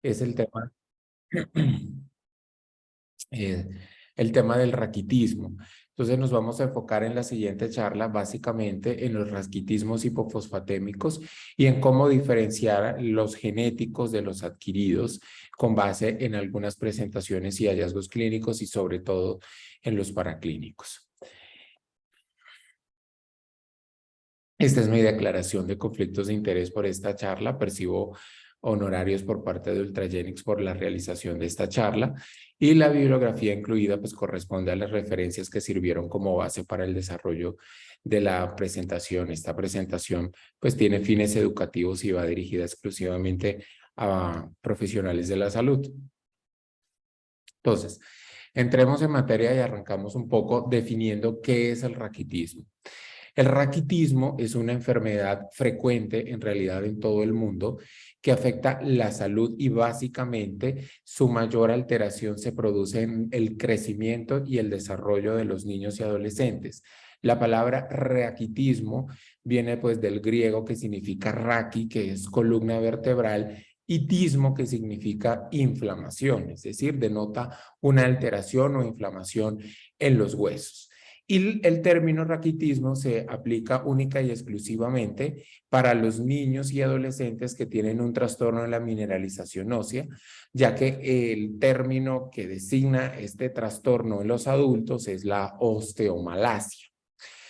es eh, el tema del raquitismo. Entonces nos vamos a enfocar en la siguiente charla básicamente en los raquitismos hipofosfatémicos y en cómo diferenciar los genéticos de los adquiridos con base en algunas presentaciones y hallazgos clínicos y sobre todo en los paraclínicos. Esta es mi declaración de conflictos de interés por esta charla. Percibo honorarios por parte de Ultragenyx por la realización de esta charla y la bibliografía incluida pues corresponde a las referencias que sirvieron como base para el desarrollo de la presentación. Esta presentación pues tiene fines educativos y va dirigida exclusivamente a profesionales de la salud. Entonces, entremos en materia y arrancamos un poco definiendo qué es el raquitismo. El raquitismo es una enfermedad frecuente en realidad en todo el mundo que afecta la salud y básicamente su mayor alteración se produce en el crecimiento y el desarrollo de los niños y adolescentes. La palabra raquitismo viene pues del griego que significa raqui, que es columna vertebral, y tismo, que significa inflamación, es decir, denota una alteración o inflamación en los huesos. Y el término raquitismo se aplica única y exclusivamente para los niños y adolescentes que tienen un trastorno de la mineralización ósea, ya que el término que designa este trastorno en los adultos es la osteomalacia.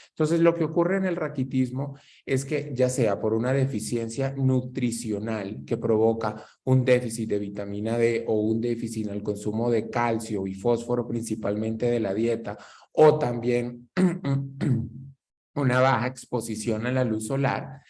Entonces, lo que ocurre en el raquitismo es que ya sea por una deficiencia nutricional que provoca un déficit de vitamina D o un déficit en el consumo de calcio y fósforo principalmente de la dieta, o también una baja exposición a la luz solar,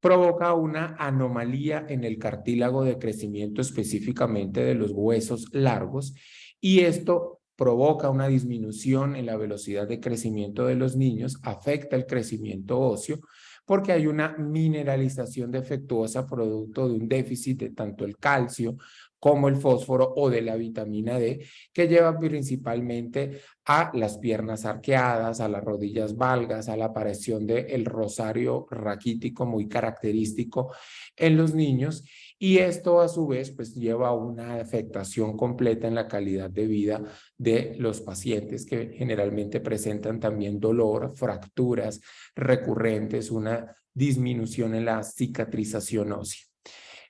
provoca una anomalía en el cartílago de crecimiento específicamente de los huesos largos y esto provoca una disminución en la velocidad de crecimiento de los niños, afecta el crecimiento óseo porque hay una mineralización defectuosa producto de un déficit de tanto el calcio como el fósforo o de la vitamina D, que lleva principalmente a las piernas arqueadas, a las rodillas valgas, a la aparición del rosario raquítico muy característico en los niños, y esto a su vez pues lleva a una afectación completa en la calidad de vida de los pacientes que generalmente presentan también dolor, fracturas recurrentes, una disminución en la cicatrización ósea.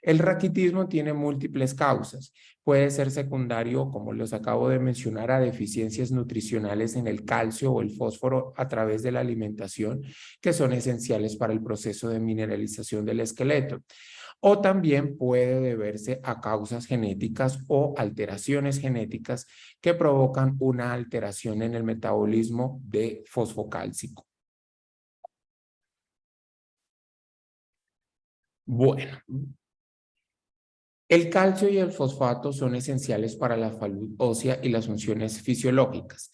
El raquitismo tiene múltiples causas. Puede ser secundario, como los acabo de mencionar, a deficiencias nutricionales en el calcio o el fósforo a través de la alimentación, que son esenciales para el proceso de mineralización del esqueleto. O también puede deberse a causas genéticas o alteraciones genéticas que provocan una alteración en el metabolismo de fosfocálcico. Bueno, el calcio y el fosfato son esenciales para la salud ósea y las funciones fisiológicas.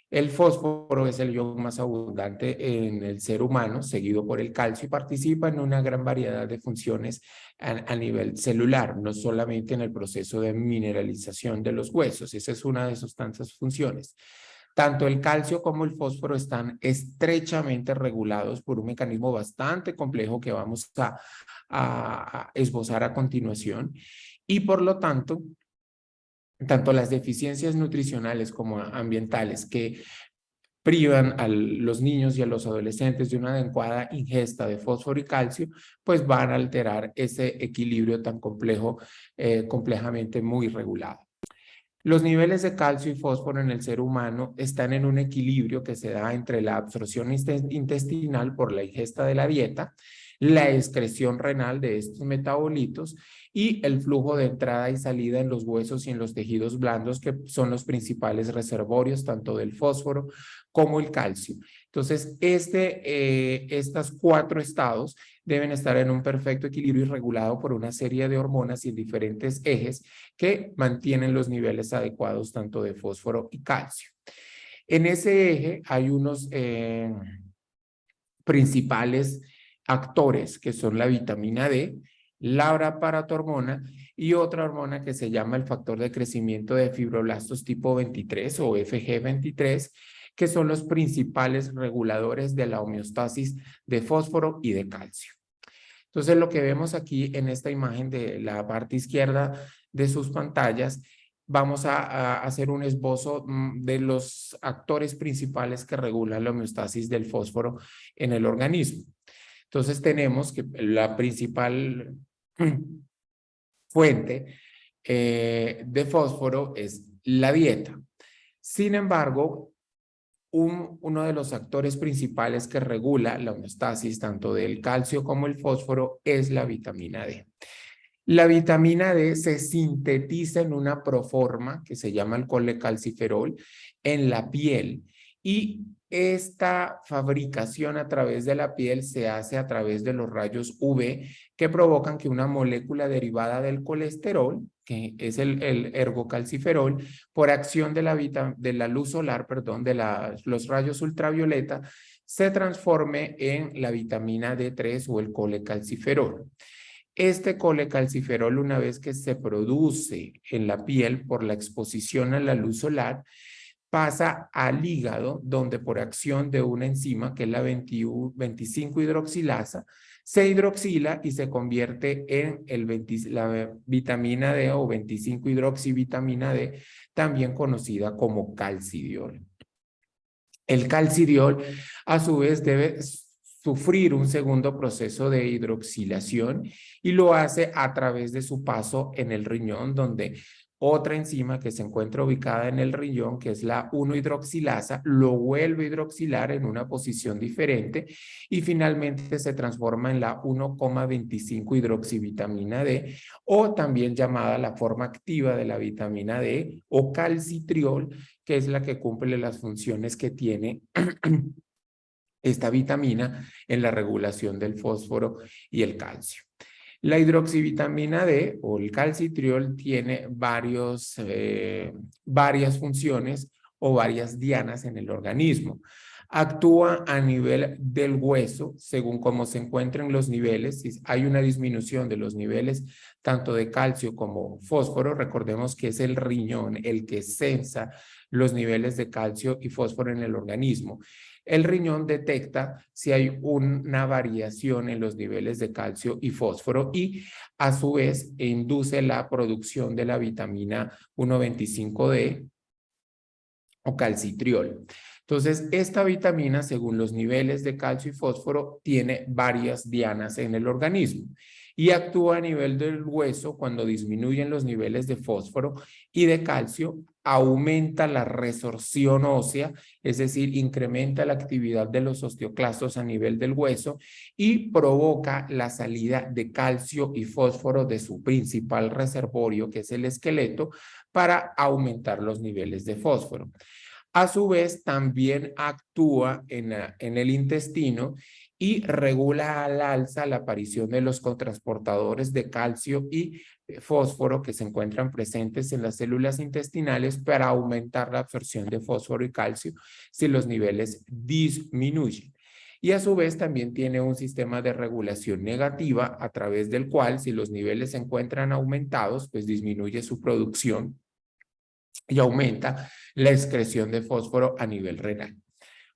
El fósforo es el ion más abundante en el ser humano, seguido por el calcio, y participa en una gran variedad de funciones a nivel celular, no solamente en el proceso de mineralización de los huesos. Esa es una de sus tantas funciones. Tanto el calcio como el fósforo están estrechamente regulados por un mecanismo bastante complejo que vamos a esbozar a continuación, y por lo tanto, tanto las deficiencias nutricionales como ambientales que privan a los niños y a los adolescentes de una adecuada ingesta de fósforo y calcio, pues van a alterar ese equilibrio tan complejo, complejamente muy regulado. Los niveles de calcio y fósforo en el ser humano están en un equilibrio que se da entre la absorción intestinal por la ingesta de la dieta, la excreción renal de estos metabolitos y el flujo de entrada y salida en los huesos y en los tejidos blandos, que son los principales reservorios tanto del fósforo como el calcio. Entonces, estos cuatro estados deben estar en un perfecto equilibrio y regulado por una serie de hormonas y diferentes ejes que mantienen los niveles adecuados tanto de fósforo y calcio. En ese eje hay unos principales actores que son la vitamina D, la paratormona y otra hormona que se llama el factor de crecimiento de fibroblastos tipo 23 o FG23, que son los principales reguladores de la homeostasis de fósforo y de calcio. Entonces, lo que vemos aquí en esta imagen de la parte izquierda de sus pantallas, vamos a hacer un esbozo de los actores principales que regulan la homeostasis del fósforo en el organismo. Entonces tenemos que la principal fuente de fósforo es la dieta. Sin embargo, uno de los actores principales que regula la homeostasis tanto del calcio como el fósforo es la vitamina D. La vitamina D se sintetiza en una proforma que se llama el colecalciferol en la piel y esta fabricación a través de la piel se hace a través de los rayos UV que provocan que una molécula derivada del colesterol, que es el ergocalciferol, por acción de la luz solar, perdón, de los rayos ultravioleta, se transforme en la vitamina D3 o el colecalciferol. Este colecalciferol, una vez que se produce en la piel por la exposición a la luz solar, pasa al hígado, donde por acción de una enzima, que es la 25 hidroxilasa, se hidroxila y se convierte en la vitamina D o 25 hidroxivitamina D, también conocida como calcidiol. El calcidiol, a su vez, debe sufrir un segundo proceso de hidroxilación y lo hace a través de su paso en el riñón, donde otra enzima que se encuentra ubicada en el riñón, que es la 1-hidroxilasa, lo vuelve a hidroxilar en una posición diferente y finalmente se transforma en la 1,25 hidroxivitamina D, o también llamada la forma activa de la vitamina D o calcitriol, que es la que cumple las funciones que tiene esta vitamina en la regulación del fósforo y el calcio. La hidroxivitamina D o el calcitriol tiene varias funciones o varias dianas en el organismo. Actúa a nivel del hueso según cómo se encuentren los niveles. Si hay una disminución de los niveles tanto de calcio como fósforo, recordemos que es el riñón el que censa los niveles de calcio y fósforo en el organismo. El riñón detecta si hay una variación en los niveles de calcio y fósforo y a su vez induce la producción de la vitamina 1,25D o calcitriol. Entonces, esta vitamina, según los niveles de calcio y fósforo, tiene varias dianas en el organismo y actúa a nivel del hueso cuando disminuyen los niveles de fósforo y de calcio, aumenta la resorción ósea, es decir, incrementa la actividad de los osteoclastos a nivel del hueso y provoca la salida de calcio y fósforo de su principal reservorio, que es el esqueleto, para aumentar los niveles de fósforo. A su vez, también actúa en el intestino y regula al alza la aparición de los cotransportadores de calcio y fósforo que se encuentran presentes en las células intestinales para aumentar la absorción de fósforo y calcio si los niveles disminuyen. Y a su vez también tiene un sistema de regulación negativa a través del cual, si los niveles se encuentran aumentados, pues disminuye su producción y aumenta la excreción de fósforo a nivel renal.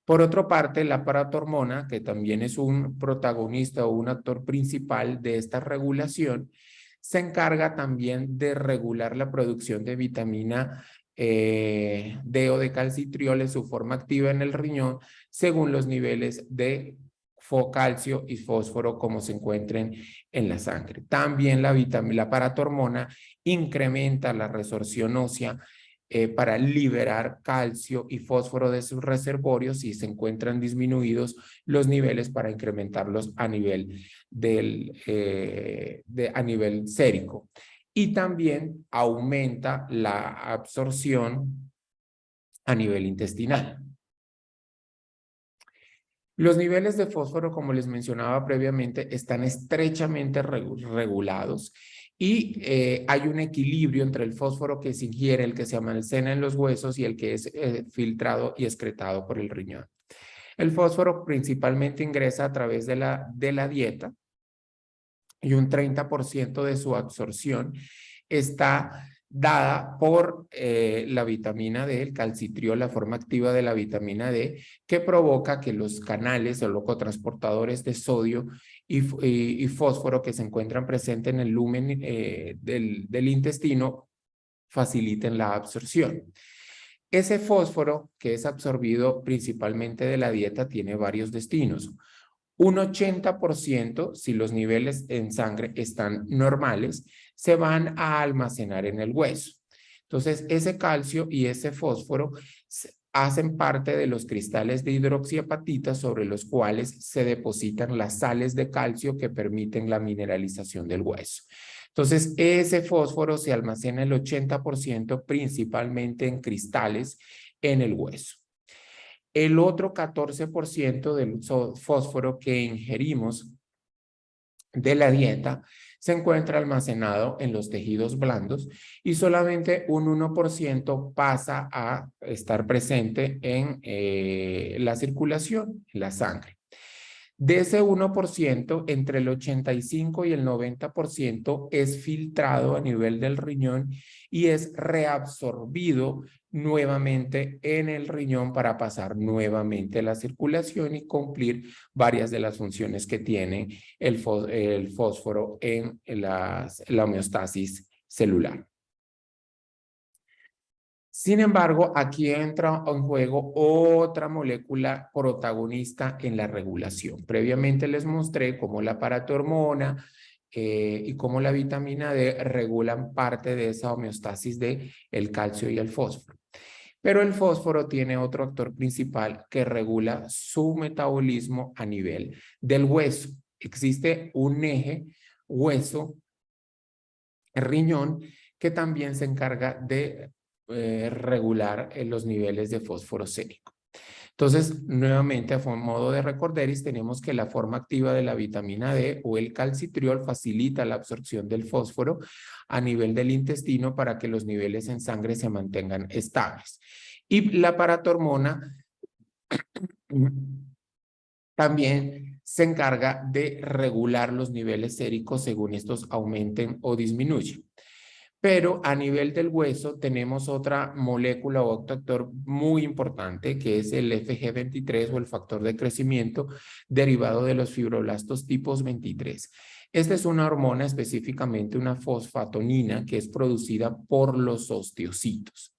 Por otra parte, la paratormona, que también es un protagonista o un actor principal de esta regulación, se encarga también de regular la producción de vitamina D o de calcitriol en su forma activa en el riñón, según los niveles de calcio y fósforo como se encuentren en la sangre. También la paratormona incrementa la resorción ósea para liberar calcio y fósforo de sus reservorios si se encuentran disminuidos los niveles para incrementarlos a nivel a nivel sérico. Y también aumenta la absorción a nivel intestinal. Los niveles de fósforo, como les mencionaba previamente, están estrechamente regulados y hay un equilibrio entre el fósforo que se ingiere, el que se almacena en los huesos y el que es filtrado y excretado por el riñón. El fósforo principalmente ingresa a través de la dieta y un 30% de su absorción está dada por la vitamina D, el calcitriol, la forma activa de la vitamina D, que provoca que los canales o locotransportadores de sodio y fósforo que se encuentran presentes en el lumen del intestino faciliten la absorción. Ese fósforo que es absorbido principalmente de la dieta tiene varios destinos. Un 80%, si los niveles en sangre están normales, se van a almacenar en el hueso. Entonces, ese calcio y ese fósforo hacen parte de los cristales de hidroxiapatita sobre los cuales se depositan las sales de calcio que permiten la mineralización del hueso. Entonces, ese fósforo se almacena el 80% principalmente en cristales en el hueso. El otro 14% del fósforo que ingerimos de la dieta se encuentra almacenado en los tejidos blandos y solamente un 1% pasa a estar presente en la circulación, en la sangre. De ese 1%, entre el 85 y el 90% es filtrado a nivel del riñón y es reabsorbido nuevamente en el riñón para pasar nuevamente a la circulación y cumplir varias de las funciones que tiene el fósforo en la homeostasis celular. Sin embargo, aquí entra en juego otra molécula protagonista en la regulación. Previamente les mostré cómo la paratormona y cómo la vitamina D regulan parte de esa homeostasis de el calcio y el fósforo. Pero el fósforo tiene otro actor principal que regula su metabolismo a nivel del hueso. Existe un eje hueso-riñón que también se encarga de regular los niveles de fósforo sérico. Entonces, nuevamente, a modo de recorderis, tenemos que la forma activa de la vitamina D o el calcitriol facilita la absorción del fósforo a nivel del intestino para que los niveles en sangre se mantengan estables. Y la paratormona también se encarga de regular los niveles séricos según estos aumenten o disminuyen. Pero a nivel del hueso tenemos otra molécula o otro actor muy importante que es el FG23 o el factor de crecimiento derivado de los fibroblastos tipos 23. Esta es una hormona, específicamente una fosfatonina, que es producida por los osteocitos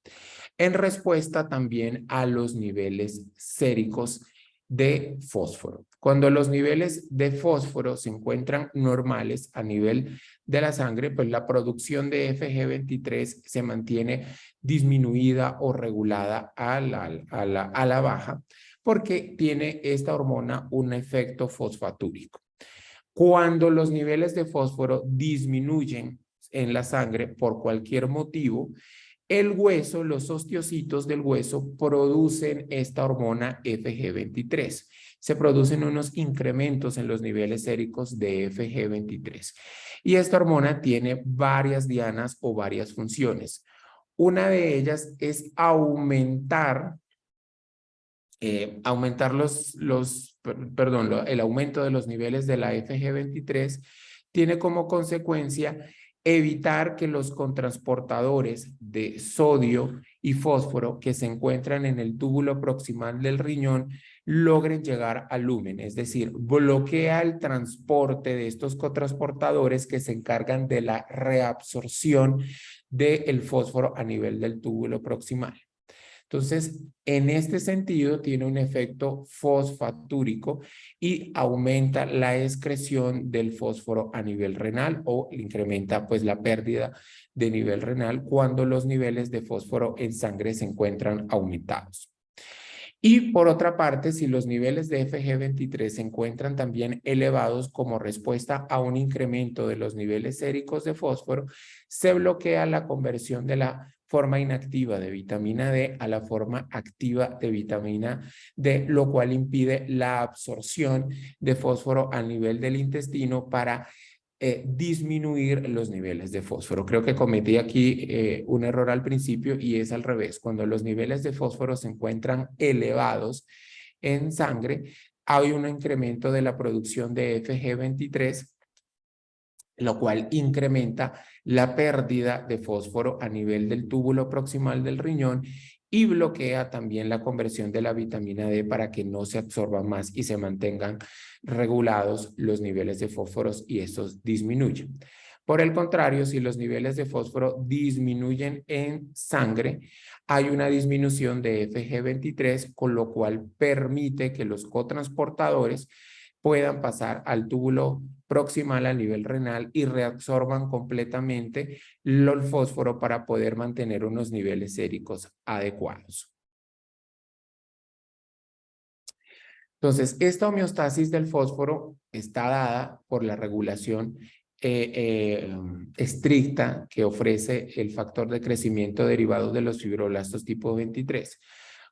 en respuesta también a los niveles séricos de fósforo. Cuando los niveles de fósforo se encuentran normales a nivel de la sangre, pues la producción de FG23 se mantiene disminuida o regulada a la baja porque tiene esta hormona un efecto fosfatúrico. Cuando los niveles de fósforo disminuyen en la sangre por cualquier motivo, el hueso, los osteocitos del hueso producen esta hormona FG23. Se producen unos incrementos en los niveles séricos de FG23. Y esta hormona tiene varias dianas o varias funciones. Una de ellas es aumentar el aumento de los niveles de la FG23 tiene como consecuencia evitar que los cotransportadores de sodio y fósforo que se encuentran en el túbulo proximal del riñón logren llegar al lumen, es decir, bloquea el transporte de estos cotransportadores que se encargan de la reabsorción del fósforo a nivel del túbulo proximal. Entonces, en este sentido, tiene un efecto fosfatúrico y aumenta la excreción del fósforo a nivel renal o incrementa pues la pérdida de nivel renal cuando los niveles de fósforo en sangre se encuentran aumentados. Y por otra parte, si los niveles de FG23 se encuentran también elevados como respuesta a un incremento de los niveles séricos de fósforo, se bloquea la conversión de la forma inactiva de vitamina D a la forma activa de vitamina D, lo cual impide la absorción de fósforo a nivel del intestino para disminuir los niveles de fósforo. Creo que cometí aquí un error al principio y es al revés. Cuando los niveles de fósforo se encuentran elevados en sangre, hay un incremento de la producción de FG23, lo cual incrementa la pérdida de fósforo a nivel del túbulo proximal del riñón y bloquea también la conversión de la vitamina D para que no se absorba más y se mantengan regulados los niveles de fósforos y estos disminuyen. Por el contrario, si los niveles de fósforo disminuyen en sangre, hay una disminución de FG23, con lo cual permite que los cotransportadores puedan pasar al túbulo proximal a nivel renal y reabsorban completamente el fósforo para poder mantener unos niveles séricos adecuados. Entonces, esta homeostasis del fósforo está dada por la regulación estricta que ofrece el factor de crecimiento derivado de los fibroblastos tipo 23.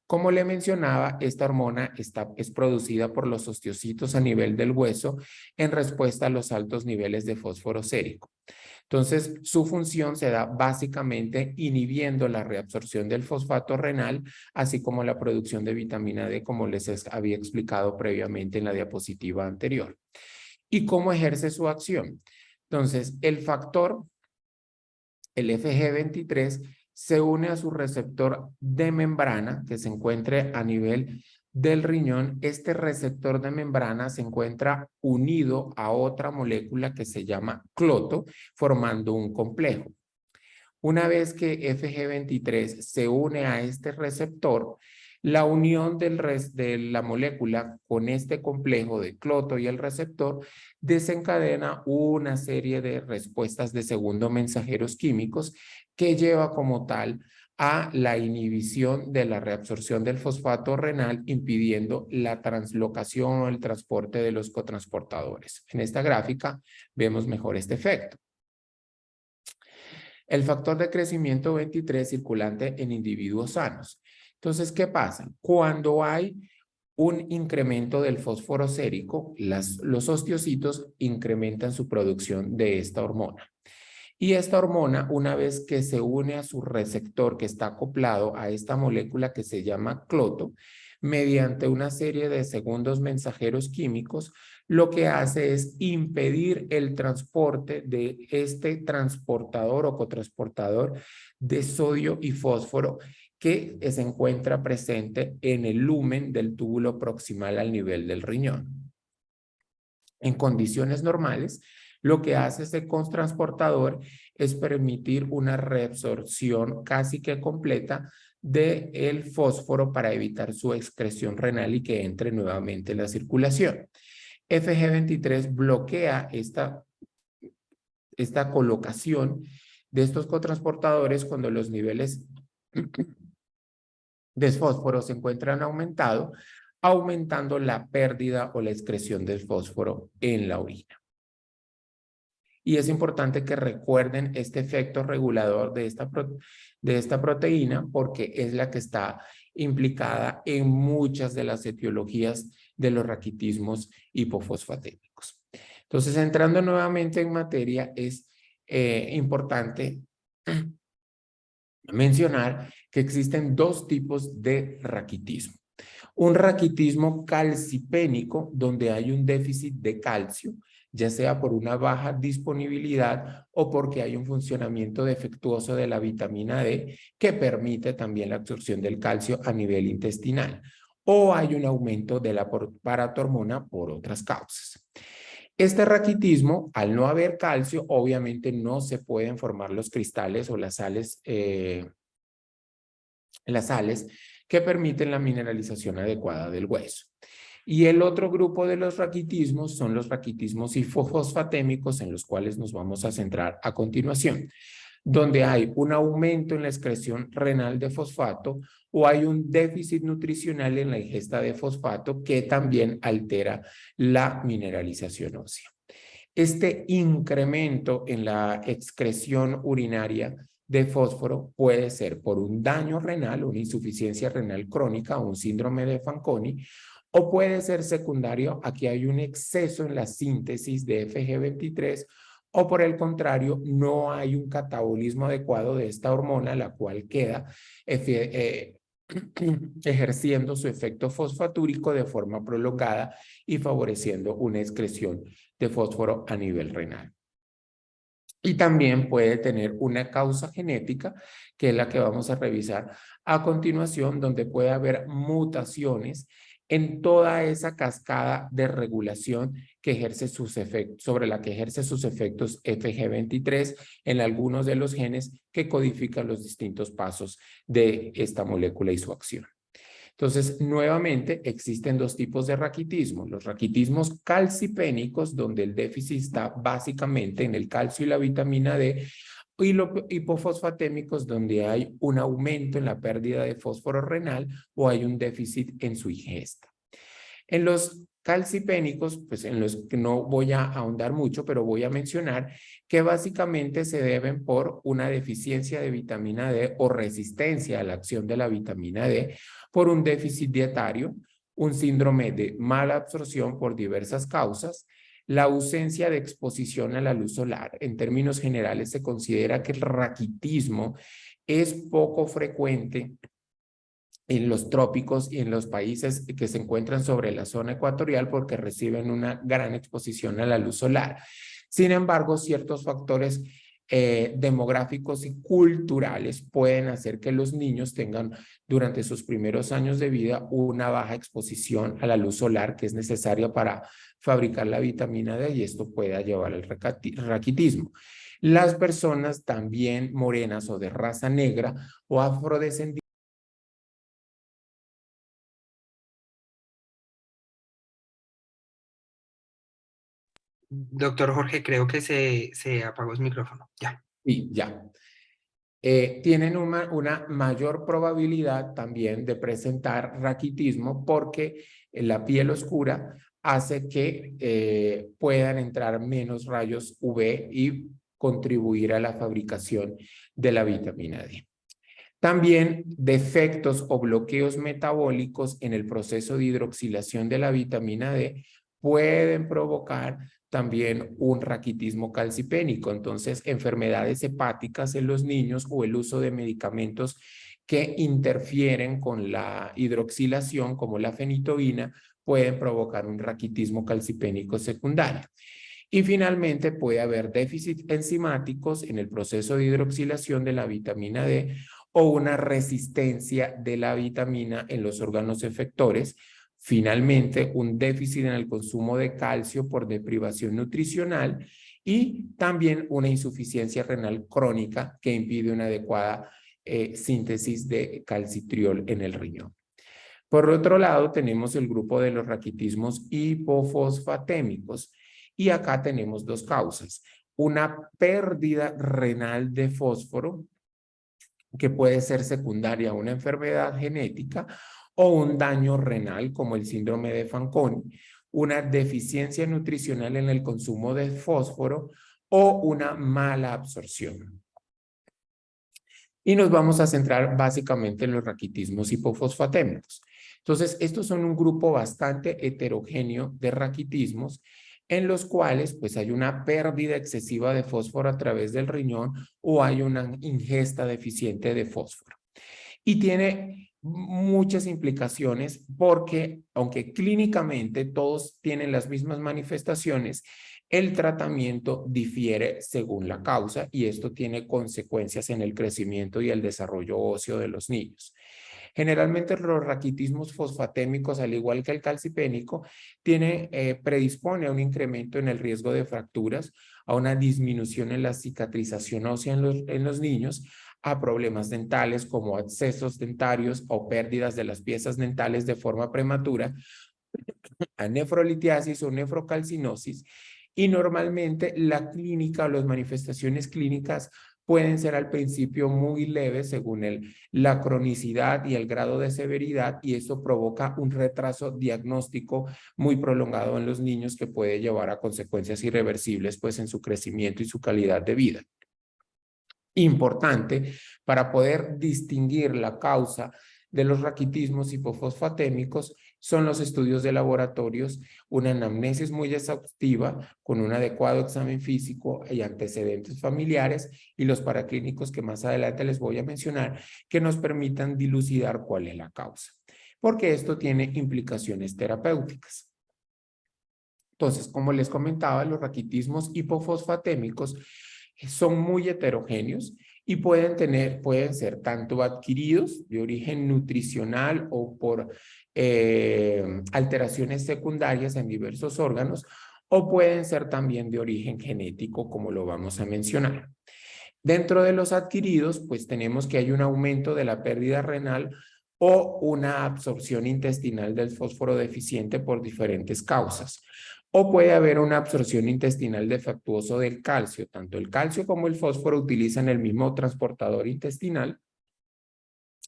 Como le mencionaba, esta hormona es producida por los osteocitos a nivel del hueso en respuesta a los altos niveles de fósforo sérico. Entonces, su función se da básicamente inhibiendo la reabsorción del fosfato renal, así como la producción de vitamina D, como les había explicado previamente en la diapositiva anterior. ¿Y cómo ejerce su acción? Entonces, el factor, el FG23, se une a su receptor de membrana que se encuentra a nivel del riñón. Este receptor de membrana se encuentra unido a otra molécula que se llama cloto, formando un complejo. Una vez que FG23 se une a este receptor, la unión de la molécula con este complejo de cloto y el receptor desencadena una serie de respuestas de segundo mensajeros químicos que lleva como tal a la inhibición de la reabsorción del fosfato renal, impidiendo la translocación o el transporte de los cotransportadores. En esta gráfica vemos mejor este efecto. El factor de crecimiento 23 circulante en individuos sanos. Entonces, ¿qué pasa? Cuando hay un incremento del fósforo sérico, los osteocitos incrementan su producción de esta hormona. Y esta hormona, una vez que se une a su receptor que está acoplado a esta molécula que se llama cloto, mediante una serie de segundos mensajeros químicos, lo que hace es impedir el transporte de este transportador o cotransportador de sodio y fósforo que se encuentra presente en el lumen del túbulo proximal al nivel del riñón. En condiciones normales, lo que hace este cotransportador es permitir una reabsorción casi que completa del fósforo para evitar su excreción renal y que entre nuevamente en la circulación. FG23 bloquea esta colocación de estos cotransportadores cuando los niveles de fósforo se encuentran aumentados, aumentando la pérdida o la excreción del fósforo en la orina. Y es importante que recuerden este efecto regulador de esta proteína porque es la que está implicada en muchas de las etiologías de los raquitismos hipofosfatémicos. Entonces, entrando nuevamente en materia, es importante mencionar que existen dos tipos de raquitismo. Un raquitismo calcipénico, donde hay un déficit de calcio, ya sea por una baja disponibilidad o porque hay un funcionamiento defectuoso de la vitamina D que permite también la absorción del calcio a nivel intestinal, o hay un aumento de la paratormona por otras causas. Este raquitismo, al no haber calcio, obviamente no se pueden formar los cristales o las sales que permiten la mineralización adecuada del hueso. Y el otro grupo de los raquitismos son los raquitismos hipofosfatémicos, en los cuales nos vamos a centrar a continuación, donde hay un aumento en la excreción renal de fosfato o hay un déficit nutricional en la ingesta de fosfato que también altera la mineralización ósea. Este incremento en la excreción urinaria de fósforo puede ser por un daño renal, una insuficiencia renal crónica o un síndrome de Fanconi, o puede ser secundario a que hay un exceso en la síntesis de FG23 o por el contrario no hay un catabolismo adecuado de esta hormona, la cual queda ejerciendo su efecto fosfatúrico de forma prolongada y favoreciendo una excreción de fósforo a nivel renal. Y también puede tener una causa genética, que es la que vamos a revisar a continuación, donde puede haber mutaciones en toda esa cascada de regulación que ejerce sus efectos, sobre la que ejerce sus efectos FG23 en algunos de los genes que codifican los distintos pasos de esta molécula y su acción. Entonces, nuevamente, existen dos tipos de raquitismo. Los raquitismos calcipénicos, donde el déficit está básicamente en el calcio y la vitamina D, y los hipofosfatémicos, donde hay un aumento en la pérdida de fósforo renal o hay un déficit en su ingesta. En los calcipénicos, pues en los que no voy a ahondar mucho, pero voy a mencionar que básicamente se deben por una deficiencia de vitamina D o resistencia a la acción de la vitamina D, por un déficit dietario, un síndrome de mala absorción por diversas causas, la ausencia de exposición a la luz solar. En términos generales, se considera que el raquitismo es poco frecuente en los trópicos y en los países que se encuentran sobre la zona ecuatorial porque reciben una gran exposición a la luz solar. Sin embargo, ciertos factores demográficos y culturales pueden hacer que los niños tengan durante sus primeros años de vida una baja exposición a la luz solar que es necesaria para fabricar la vitamina D, y esto puede llevar al raquitismo. Las personas también morenas o de raza negra o afrodescendientes. Doctor Jorge, creo que se apagó su micrófono. Ya. Sí, ya. Tienen una mayor probabilidad también de presentar raquitismo porque la piel oscura hace que puedan entrar menos rayos UV y contribuir a la fabricación de la vitamina D. También defectos o bloqueos metabólicos en el proceso de hidroxilación de la vitamina D pueden provocar también un raquitismo calcipénico. Entonces, enfermedades hepáticas en los niños o el uso de medicamentos que interfieren con la hidroxilación, como la fenitoína, pueden provocar un raquitismo calcipénico secundario. Y finalmente puede haber déficits enzimáticos en el proceso de hidroxilación de la vitamina D o una resistencia de la vitamina en los órganos efectores. Finalmente, un déficit en el consumo de calcio por deprivación nutricional y también una insuficiencia renal crónica que impide una adecuada síntesis de calcitriol en el riñón. Por otro lado, tenemos el grupo de los raquitismos hipofosfatémicos y acá tenemos dos causas. Una pérdida renal de fósforo que puede ser secundaria a una enfermedad genética o un daño renal como el síndrome de Fanconi, una deficiencia nutricional en el consumo de fósforo o una mala absorción. Y nos vamos a centrar básicamente en los raquitismos hipofosfatémicos. Entonces, estos son un grupo bastante heterogéneo de raquitismos en los cuales pues hay una pérdida excesiva de fósforo a través del riñón o hay una ingesta deficiente de fósforo. Y tiene muchas implicaciones porque aunque clínicamente todos tienen las mismas manifestaciones, el tratamiento difiere según la causa y esto tiene consecuencias en el crecimiento y el desarrollo óseo de los niños. Generalmente los raquitismos fosfatémicos, al igual que el calcipénico, predispone a un incremento en el riesgo de fracturas, a una disminución en la cicatrización ósea en los niños, a problemas dentales como abscesos dentarios o pérdidas de las piezas dentales de forma prematura, a nefrolitiasis o nefrocalcinosis, y normalmente la clínica o las manifestaciones clínicas pueden ser al principio muy leves según la cronicidad y el grado de severidad, y eso provoca un retraso diagnóstico muy prolongado en los niños que puede llevar a consecuencias irreversibles pues en su crecimiento y su calidad de vida. Importante para poder distinguir la causa de los raquitismos hipofosfatémicos son los estudios de laboratorios, una anamnesis muy exhaustiva con un adecuado examen físico y antecedentes familiares, y los paraclínicos que más adelante les voy a mencionar, que nos permitan dilucidar cuál es la causa, porque esto tiene implicaciones terapéuticas. Entonces, como les comentaba, los raquitismos hipofosfatémicos son muy heterogéneos y pueden ser tanto adquiridos de origen nutricional o por alteraciones secundarias en diversos órganos, o pueden ser también de origen genético, como lo vamos a mencionar. Dentro de los adquiridos, pues tenemos que hay un aumento de la pérdida renal o una absorción intestinal del fósforo deficiente por diferentes causas. O puede haber una absorción intestinal defectuosa del calcio. Tanto el calcio como el fósforo utilizan el mismo transportador intestinal.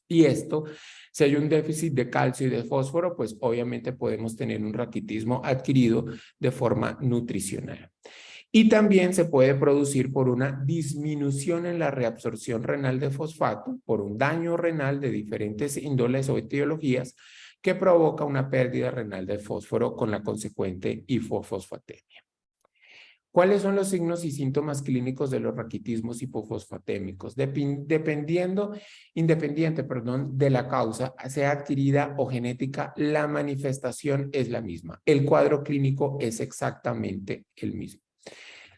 Y esto, si hay un déficit de calcio y de fósforo, pues obviamente podemos tener un raquitismo adquirido de forma nutricional. Y también se puede producir por una disminución en la reabsorción renal de fosfato, por un daño renal de diferentes índoles o etiologías que provoca una pérdida renal de fósforo con la consecuente hipofosfatemia. ¿Cuáles son los signos y síntomas clínicos de los raquitismos hipofosfatémicos? Independiente de la causa, sea adquirida o genética, la manifestación es la misma. El cuadro clínico es exactamente el mismo.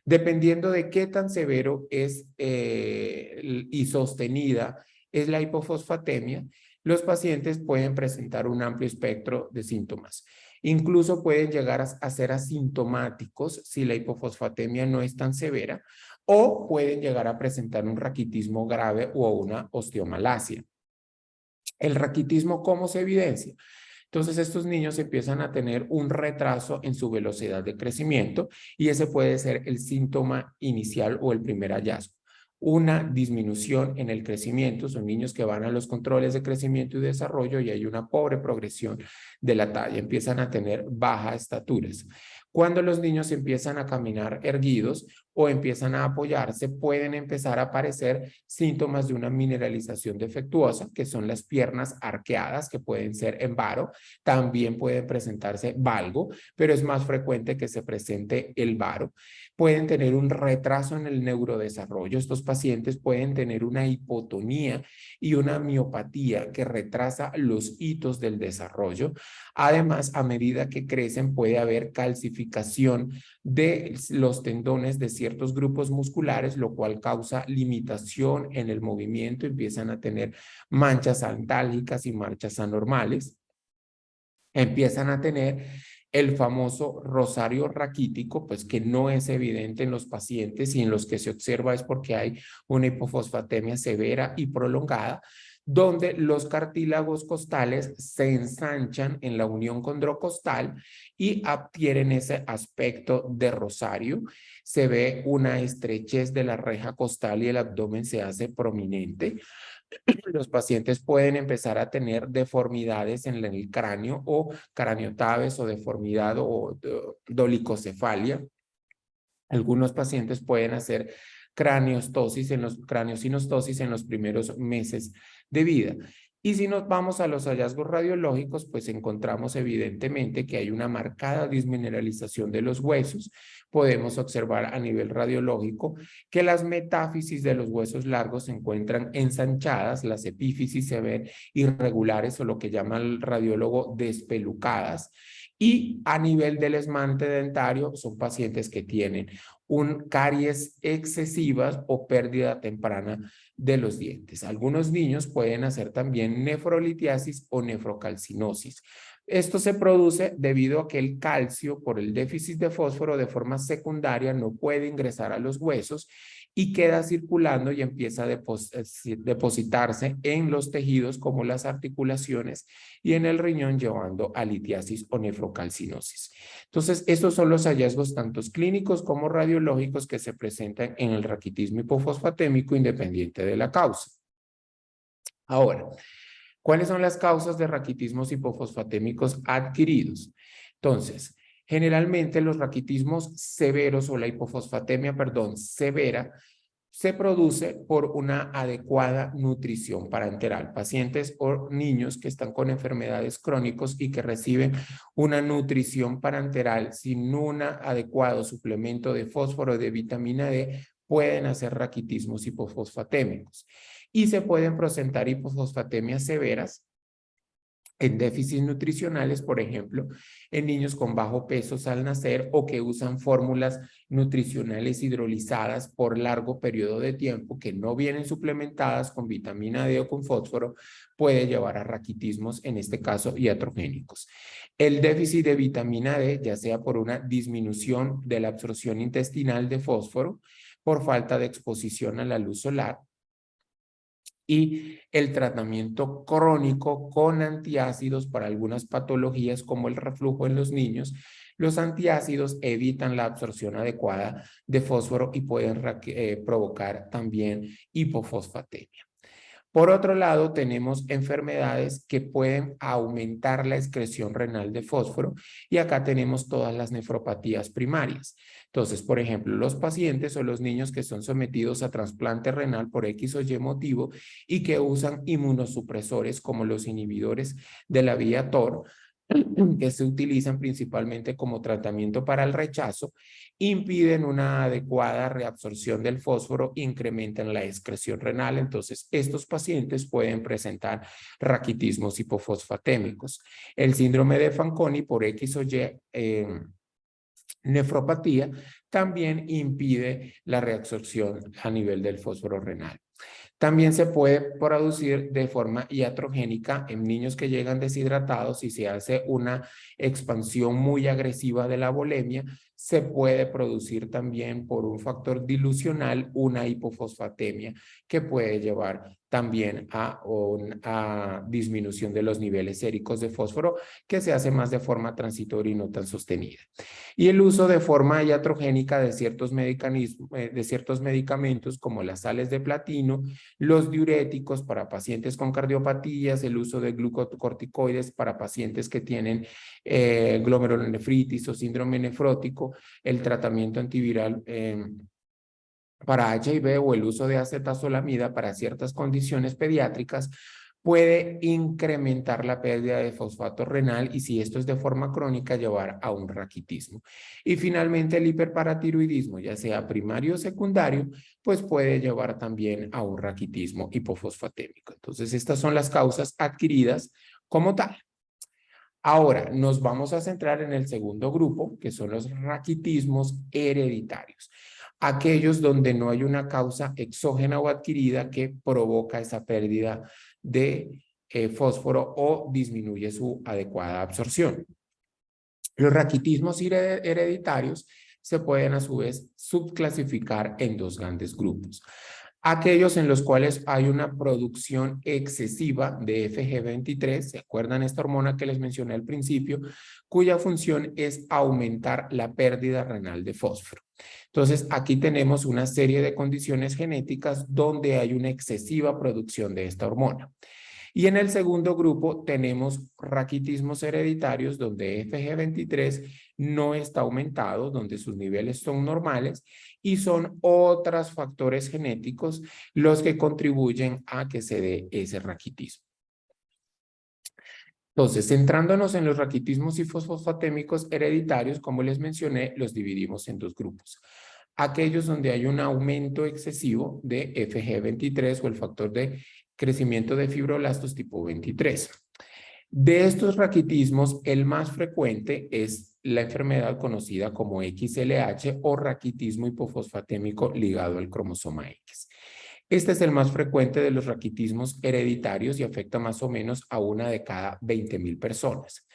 Dependiendo de qué tan severo es y sostenida es la hipofosfatemia, los pacientes pueden presentar un amplio espectro de síntomas. Incluso pueden llegar a ser asintomáticos si la hipofosfatemia no es tan severa, o pueden llegar a presentar un raquitismo grave o una osteomalacia. ¿El raquitismo cómo se evidencia? Entonces, estos niños empiezan a tener un retraso en su velocidad de crecimiento y ese puede ser el síntoma inicial o el primer hallazgo. Una disminución en el crecimiento, son niños que van a los controles de crecimiento y desarrollo y hay una pobre progresión de la talla, empiezan a tener bajas estaturas. Cuando los niños empiezan a caminar erguidos o empiezan a apoyarse, pueden empezar a aparecer síntomas de una mineralización defectuosa, que son las piernas arqueadas, que pueden ser en varo. También puede presentarse valgo, pero es más frecuente que se presente el varo. Pueden tener un retraso en el neurodesarrollo. Estos pacientes pueden tener una hipotonía y una miopatía que retrasa los hitos del desarrollo. Además, a medida que crecen puede haber calcificación de los tendones de ciertos grupos musculares, lo cual causa limitación en el movimiento, empiezan a tener manchas antálgicas y manchas anormales, empiezan a tener el famoso rosario raquítico, pues que no es evidente en los pacientes y en los que se observa es porque hay una hipofosfatemia severa y prolongada, donde los cartílagos costales se ensanchan en la unión condrocostal y adquieren ese aspecto de rosario. Se ve una estrechez de la reja costal y el abdomen se hace prominente. Los pacientes pueden empezar a tener deformidades en el cráneo o craniotabes o deformidad o dolicocefalia. Algunos pacientes pueden hacer craniosinostosis en los primeros meses de vida. Y si nos vamos a los hallazgos radiológicos, pues encontramos evidentemente que hay una marcada dismineralización de los huesos. Podemos observar a nivel radiológico que las metáfisis de los huesos largos se encuentran ensanchadas, las epífisis se ven irregulares o lo que llama el radiólogo despelucadas. Y a nivel del esmalte dentario son pacientes que tienen un caries excesivas o pérdida temprana de los dientes. Algunos niños pueden hacer también nefrolitiasis o nefrocalcinosis. Esto se produce debido a que el calcio, por el déficit de fósforo de forma secundaria, no puede ingresar a los huesos y queda circulando y empieza a depositarse en los tejidos como las articulaciones y en el riñón, llevando a litiasis o nefrocalcinosis. Entonces, estos son los hallazgos tanto clínicos como radiológicos que se presentan en el raquitismo hipofosfatémico independiente de la causa. Ahora, ¿cuáles son las causas de raquitismos hipofosfatémicos adquiridos? Entonces, generalmente los raquitismos severos o la hipofosfatemia, severa, se produce por una adecuada nutrición parenteral. Pacientes o niños que están con enfermedades crónicas y que reciben una nutrición parenteral sin un adecuado suplemento de fósforo y de vitamina D pueden hacer raquitismos hipofosfatémicos. Y se pueden presentar hipofosfatemias severas en déficits nutricionales, por ejemplo, en niños con bajo peso al nacer o que usan fórmulas nutricionales hidrolizadas por largo periodo de tiempo que no vienen suplementadas con vitamina D o con fósforo, puede llevar a raquitismos, en este caso iatrogénicos. El déficit de vitamina D, ya sea por una disminución de la absorción intestinal de fósforo, por falta de exposición a la luz solar, y el tratamiento crónico con antiácidos para algunas patologías como el reflujo en los niños. Los antiácidos evitan la absorción adecuada de fósforo y pueden provocar también hipofosfatemia. Por otro lado, tenemos enfermedades que pueden aumentar la excreción renal de fósforo y acá tenemos todas las nefropatías primarias. Entonces, por ejemplo, los pacientes o los niños que son sometidos a trasplante renal por X o Y motivo y que usan inmunosupresores como los inhibidores de la vía TOR, que se utilizan principalmente como tratamiento para el rechazo, impiden una adecuada reabsorción del fósforo, incrementan la excreción renal. Entonces, estos pacientes pueden presentar raquitismos hipofosfatémicos. El síndrome de Fanconi por X o Y nefropatía también impide la reabsorción a nivel del fósforo renal. También se puede producir de forma iatrogénica en niños que llegan deshidratados y se hace una expansión muy agresiva de la volemia. Se puede producir también por un factor dilucional una hipofosfatemia que puede llevar también a disminución de los niveles séricos de fósforo, que se hace más de forma transitoria y no tan sostenida. Y el uso de forma iatrogénica de ciertos medicamentos como las sales de platino, los diuréticos para pacientes con cardiopatías, el uso de glucocorticoides para pacientes que tienen glomerulonefritis o síndrome nefrótico, el tratamiento antiviral para HIV o el uso de acetazolamida para ciertas condiciones pediátricas puede incrementar la pérdida de fosfato renal y, si esto es de forma crónica, llevar a un raquitismo. Y finalmente el hiperparatiroidismo, ya sea primario o secundario, pues puede llevar también a un raquitismo hipofosfatémico. Entonces, estas son las causas adquiridas como tal. Ahora nos vamos a centrar en el segundo grupo, que son los raquitismos hereditarios. Aquellos donde no hay una causa exógena o adquirida que provoca esa pérdida de fósforo o disminuye su adecuada absorción. Los raquitismos hereditarios se pueden a su vez subclasificar en dos grandes grupos. Aquellos en los cuales hay una producción excesiva de FG23, ¿se acuerdan esta hormona que les mencioné al principio? Cuya función es aumentar la pérdida renal de fósforo. Entonces, aquí tenemos una serie de condiciones genéticas donde hay una excesiva producción de esta hormona. Y en el segundo grupo tenemos raquitismos hereditarios donde FG23 no está aumentado, donde sus niveles son normales y son otros factores genéticos los que contribuyen a que se dé ese raquitismo. Entonces, centrándonos en los raquitismos hipofosfatémicos hereditarios, como les mencioné, los dividimos en dos grupos. Aquellos donde hay un aumento excesivo de FG23 o el factor de crecimiento de fibroblastos tipo 23. De estos raquitismos, el más frecuente es la enfermedad conocida como XLH o raquitismo hipofosfatémico ligado al cromosoma X. Este es el más frecuente de los raquitismos hereditarios y afecta más o menos a una de cada 20,000 personas.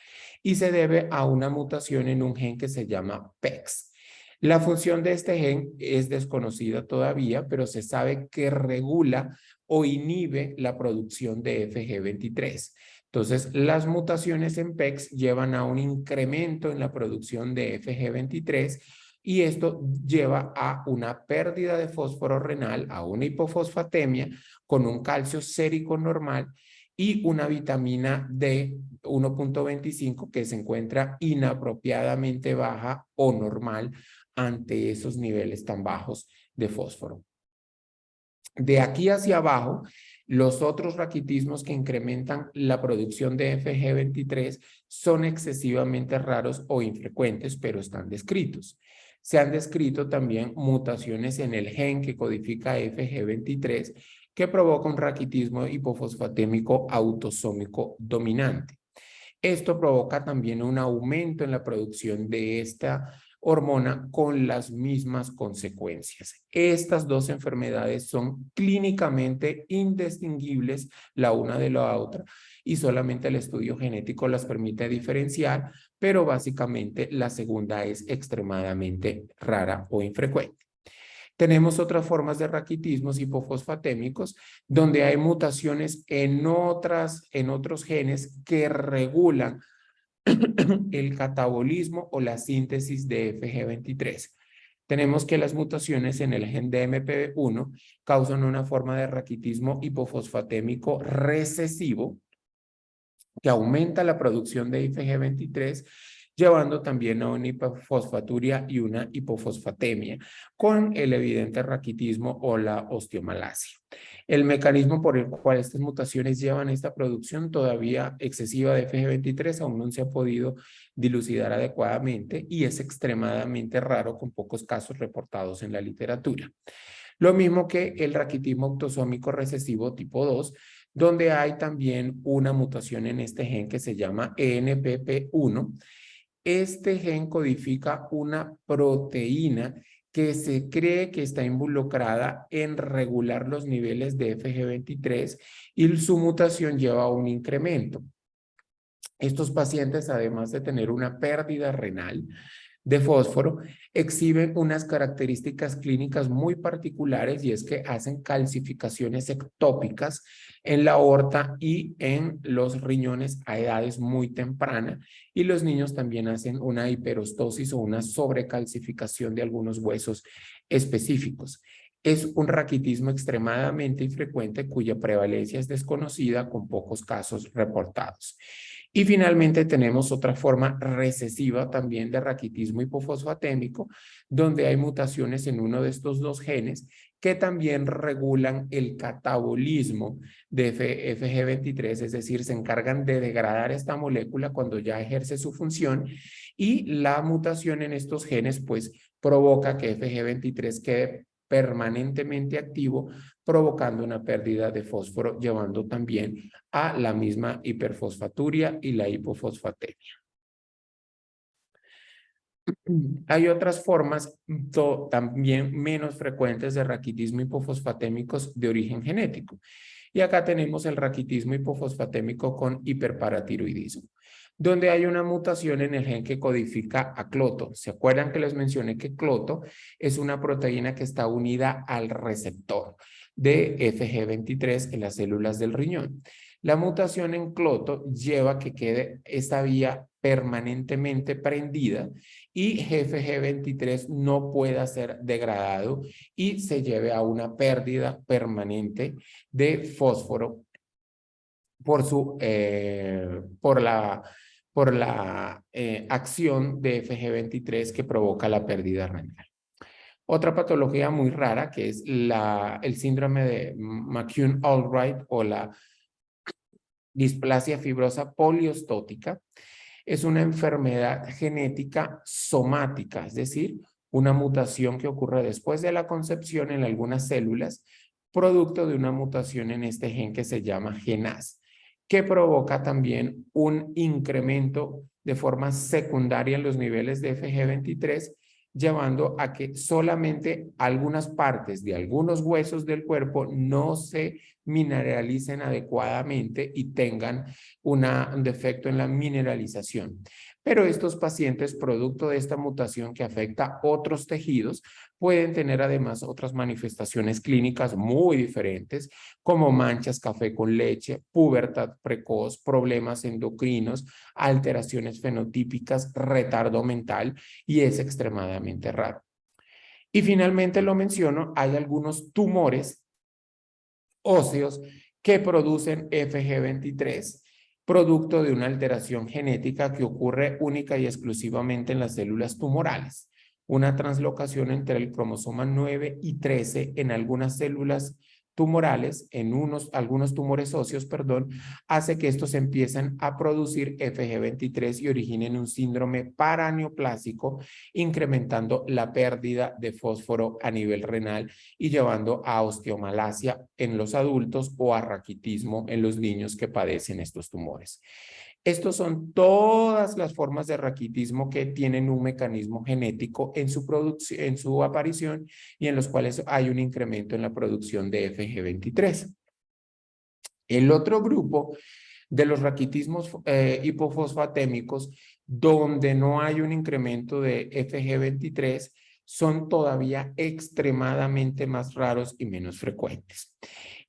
Y se debe a una mutación en un gen que se llama PEX. La función de este gen es desconocida todavía, pero se sabe que regula o inhibe la producción de FG23. Entonces, las mutaciones en PEX llevan a un incremento en la producción de FG23 y esto lleva a una pérdida de fósforo renal, a una hipofosfatemia con un calcio sérico normal y una vitamina D 1.25 que se encuentra inapropiadamente baja o normal ante esos niveles tan bajos de fósforo. De aquí hacia abajo, los otros raquitismos que incrementan la producción de FG23 son excesivamente raros o infrecuentes, pero están descritos. Se han descrito también mutaciones en el gen que codifica FG23 que provoca un raquitismo hipofosfatémico autosómico dominante. Esto provoca también un aumento en la producción de esta hormona con las mismas consecuencias. Estas dos enfermedades son clínicamente indistinguibles la una de la otra y solamente el estudio genético las permite diferenciar, pero básicamente la segunda es extremadamente rara o infrecuente. Tenemos otras formas de raquitismos hipofosfatémicos donde hay mutaciones en otros genes que regulan el catabolismo o la síntesis de FG23. Tenemos que las mutaciones en el gen de MPB1 causan una forma de raquitismo hipofosfatémico recesivo que aumenta la producción de IFG23, llevando también a una hipofosfaturia y una hipofosfatemia, con el evidente raquitismo o la osteomalacia. El mecanismo por el cual estas mutaciones llevan a esta producción todavía excesiva de FG23 aún no se ha podido dilucidar adecuadamente y es extremadamente raro con pocos casos reportados en la literatura. Lo mismo que el raquitismo autosómico recesivo tipo 2, donde hay también una mutación en este gen que se llama ENPP1. Este gen codifica una proteína que se cree que está involucrada en regular los niveles de FG23 y su mutación lleva a un incremento. Estos pacientes, además de tener una pérdida renal de fósforo, exhiben unas características clínicas muy particulares y es que hacen calcificaciones ectópicas en la aorta y en los riñones a edades muy tempranas y los niños también hacen una hiperostosis o una sobrecalcificación de algunos huesos específicos. Es un raquitismo extremadamente infrecuente cuya prevalencia es desconocida con pocos casos reportados. Y finalmente tenemos otra forma recesiva también de raquitismo hipofosfatémico, donde hay mutaciones en uno de estos dos genes que también regulan el catabolismo de FG23, es decir, se encargan de degradar esta molécula cuando ya ejerce su función y la mutación en estos genes pues provoca que FG23 quede permanentemente activo, provocando una pérdida de fósforo, llevando también a la misma hiperfosfaturia y la hipofosfatemia. Hay otras formas también menos frecuentes de raquitismo hipofosfatémicos de origen genético. Y acá tenemos el raquitismo hipofosfatémico con hiperparatiroidismo, donde hay una mutación en el gen que codifica a cloto. ¿Se acuerdan que les mencioné que cloto es una proteína que está unida al receptor de FG23 en las células del riñón? La mutación en cloto lleva a que quede esta vía permanentemente prendida y FG23 no pueda ser degradado y se lleve a una pérdida permanente de fósforo por la acción de FG23 que provoca la pérdida renal. Otra patología muy rara que es el síndrome de McCune-Albright o la displasia fibrosa poliostótica. Es una enfermedad genética somática, es decir, una mutación que ocurre después de la concepción en algunas células, producto de una mutación en este gen que se llama GNAS, que provoca también un incremento de forma secundaria en los niveles de FG23, llevando a que solamente algunas partes de algunos huesos del cuerpo no se mineralicen adecuadamente y tengan un defecto en la mineralización. Pero estos pacientes, producto de esta mutación que afecta otros tejidos, pueden tener además otras manifestaciones clínicas muy diferentes, como manchas café con leche, pubertad precoz, problemas endocrinos, alteraciones fenotípicas, retardo mental, y es extremadamente raro. Y finalmente lo menciono, hay algunos tumores óseos que producen FG23, producto de una alteración genética que ocurre única y exclusivamente en las células tumorales. Una translocación entre el cromosoma 9 y 13 en algunas células tumorales, en algunos tumores óseos, hace que estos empiecen a producir FG23 y originen un síndrome paraneoplásico, incrementando la pérdida de fósforo a nivel renal y llevando a osteomalacia en los adultos o a raquitismo en los niños que padecen estos tumores. Estos son todas las formas de raquitismo que tienen un mecanismo genético en su producción, en su aparición y en los cuales hay un incremento en la producción de FG23. El otro grupo de los raquitismos hipofosfatémicos, donde no hay un incremento de FG23, son todavía extremadamente más raros y menos frecuentes.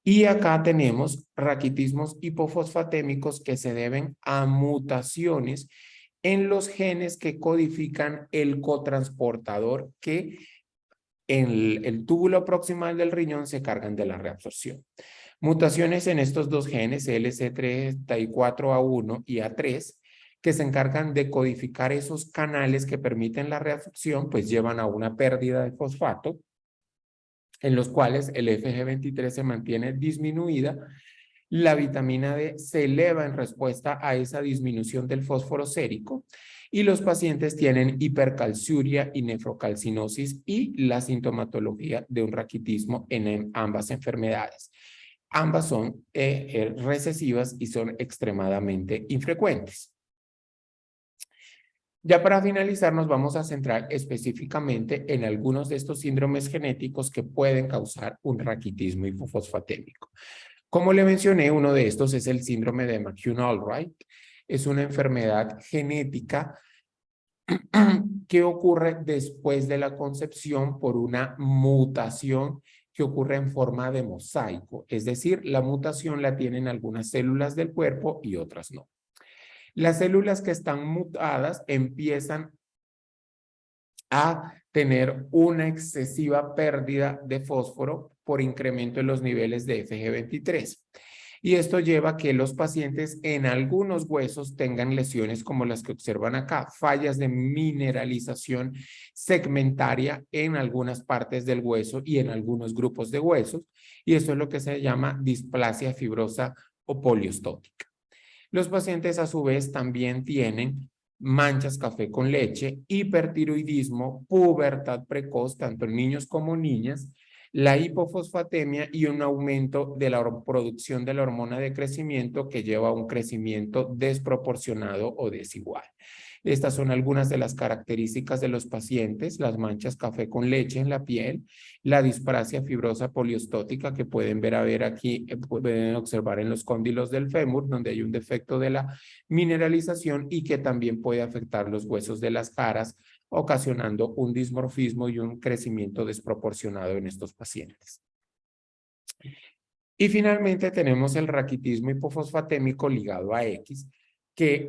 Y acá tenemos raquitismos hipofosfatémicos que se deben a mutaciones en los genes que codifican el cotransportador que en el túbulo proximal del riñón se cargan de la reabsorción. Mutaciones en estos dos genes, LC34A1 y A3, que se encargan de codificar esos canales que permiten la reabsorción, pues llevan a una pérdida de fosfato, en los cuales el FG23 se mantiene disminuida, la vitamina D se eleva en respuesta a esa disminución del fósforo sérico y los pacientes tienen hipercalciuria y nefrocalcinosis y la sintomatología de un raquitismo en ambas enfermedades. Ambas son recesivas y son extremadamente infrecuentes. Ya para finalizar, nos vamos a centrar específicamente en algunos de estos síndromes genéticos que pueden causar un raquitismo hipofosfatémico. Como le mencioné, uno de estos es el síndrome de McCune-Albright. Es una enfermedad genética que ocurre después de la concepción por una mutación que ocurre en forma de mosaico. Es decir, la mutación la tienen algunas células del cuerpo y otras no. Las células que están mutadas empiezan a tener una excesiva pérdida de fósforo por incremento en los niveles de FG23. Y esto lleva a que los pacientes en algunos huesos tengan lesiones como las que observan acá, fallas de mineralización segmentaria en algunas partes del hueso y en algunos grupos de huesos. Y esto es lo que se llama displasia fibrosa o poliostótica. Los pacientes a su vez también tienen manchas café con leche, hipertiroidismo, pubertad precoz, tanto en niños como niñas, la hipofosfatemia y un aumento de la producción de la hormona de crecimiento que lleva a un crecimiento desproporcionado o desigual. Estas son algunas de las características de los pacientes: las manchas café con leche en la piel, la displasia fibrosa poliostótica que pueden ver aquí, pueden observar en los cóndilos del fémur, donde hay un defecto de la mineralización y que también puede afectar los huesos de las caras, ocasionando un dismorfismo y un crecimiento desproporcionado en estos pacientes. Y finalmente tenemos el raquitismo hipofosfatémico ligado a X,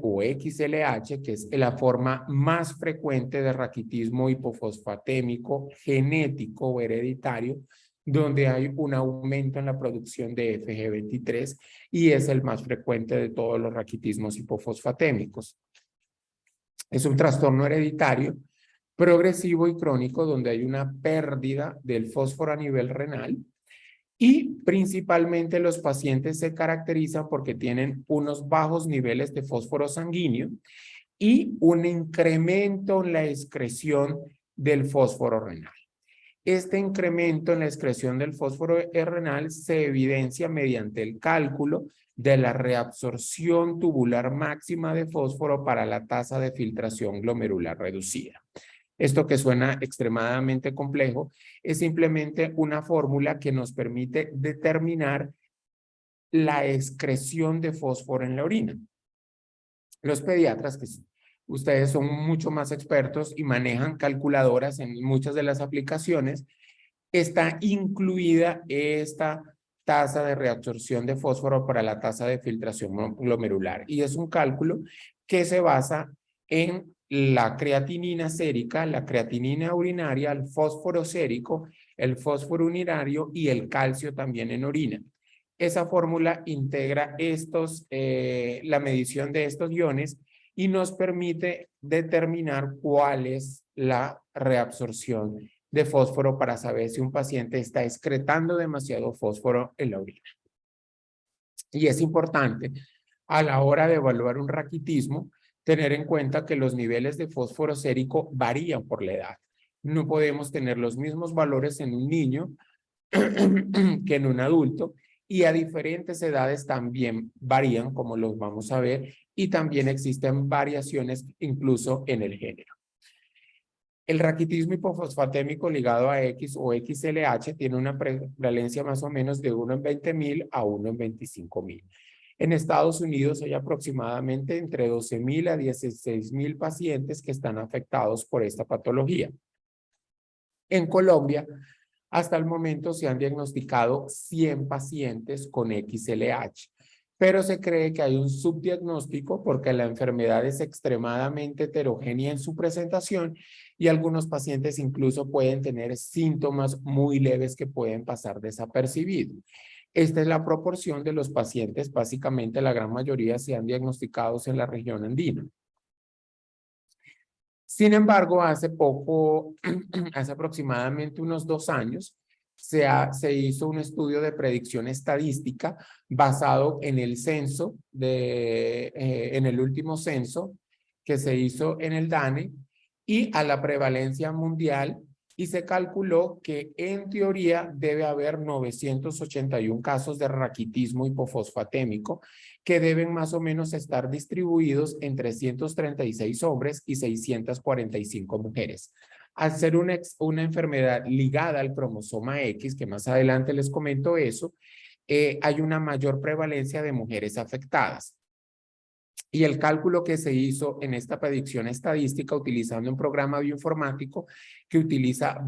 o XLH, que es la forma más frecuente de raquitismo hipofosfatémico genético o hereditario, donde hay un aumento en la producción de FG23 y es el más frecuente de todos los raquitismos hipofosfatémicos. Es un trastorno hereditario, progresivo y crónico, donde hay una pérdida del fósforo a nivel renal. Y principalmente los pacientes se caracterizan porque tienen unos bajos niveles de fósforo sanguíneo y un incremento en la excreción del fósforo renal. Este incremento en la excreción del fósforo renal se evidencia mediante el cálculo de la reabsorción tubular máxima de fósforo para la tasa de filtración glomerular reducida. Esto, que suena extremadamente complejo, es simplemente una fórmula que nos permite determinar la excreción de fósforo en la orina. Los pediatras, que ustedes son mucho más expertos y manejan calculadoras en muchas de las aplicaciones, está incluida esta tasa de reabsorción de fósforo para la tasa de filtración glomerular. Y es un cálculo que se basa en la creatinina sérica, la creatinina urinaria, el fósforo sérico, el fósforo urinario y el calcio también en orina. Esa fórmula integra la medición de estos iones y nos permite determinar cuál es la reabsorción de fósforo para saber si un paciente está excretando demasiado fósforo en la orina. Y es importante a la hora de evaluar un raquitismo tener en cuenta que los niveles de fósforo sérico varían por la edad. No podemos tener los mismos valores en un niño que en un adulto, y a diferentes edades también varían, como los vamos a ver, y también existen variaciones incluso en el género. El raquitismo hipofosfatémico ligado a X o XLH tiene una prevalencia más o menos de 1 en 20.000 a 1 en 25.000. En Estados Unidos hay aproximadamente entre 12.000 a 16.000 pacientes que están afectados por esta patología. En Colombia, hasta el momento se han diagnosticado 100 pacientes con XLH, pero se cree que hay un subdiagnóstico porque la enfermedad es extremadamente heterogénea en su presentación y algunos pacientes incluso pueden tener síntomas muy leves que pueden pasar desapercibidos. Esta es la proporción de los pacientes, básicamente la gran mayoría se han diagnosticado en la región andina. Sin embargo, hace poco, hace aproximadamente unos 2 años, se hizo un estudio de predicción estadística basado en el censo, en el último censo que se hizo en el DANE y a la prevalencia mundial, y se calculó que en teoría debe haber 981 casos de raquitismo hipofosfatémico que deben más o menos estar distribuidos en 336 hombres y 645 mujeres. Al ser una enfermedad ligada al cromosoma X, que más adelante les comento eso, hay una mayor prevalencia de mujeres afectadas. Y el cálculo que se hizo en esta predicción estadística utilizando un programa bioinformático que utiliza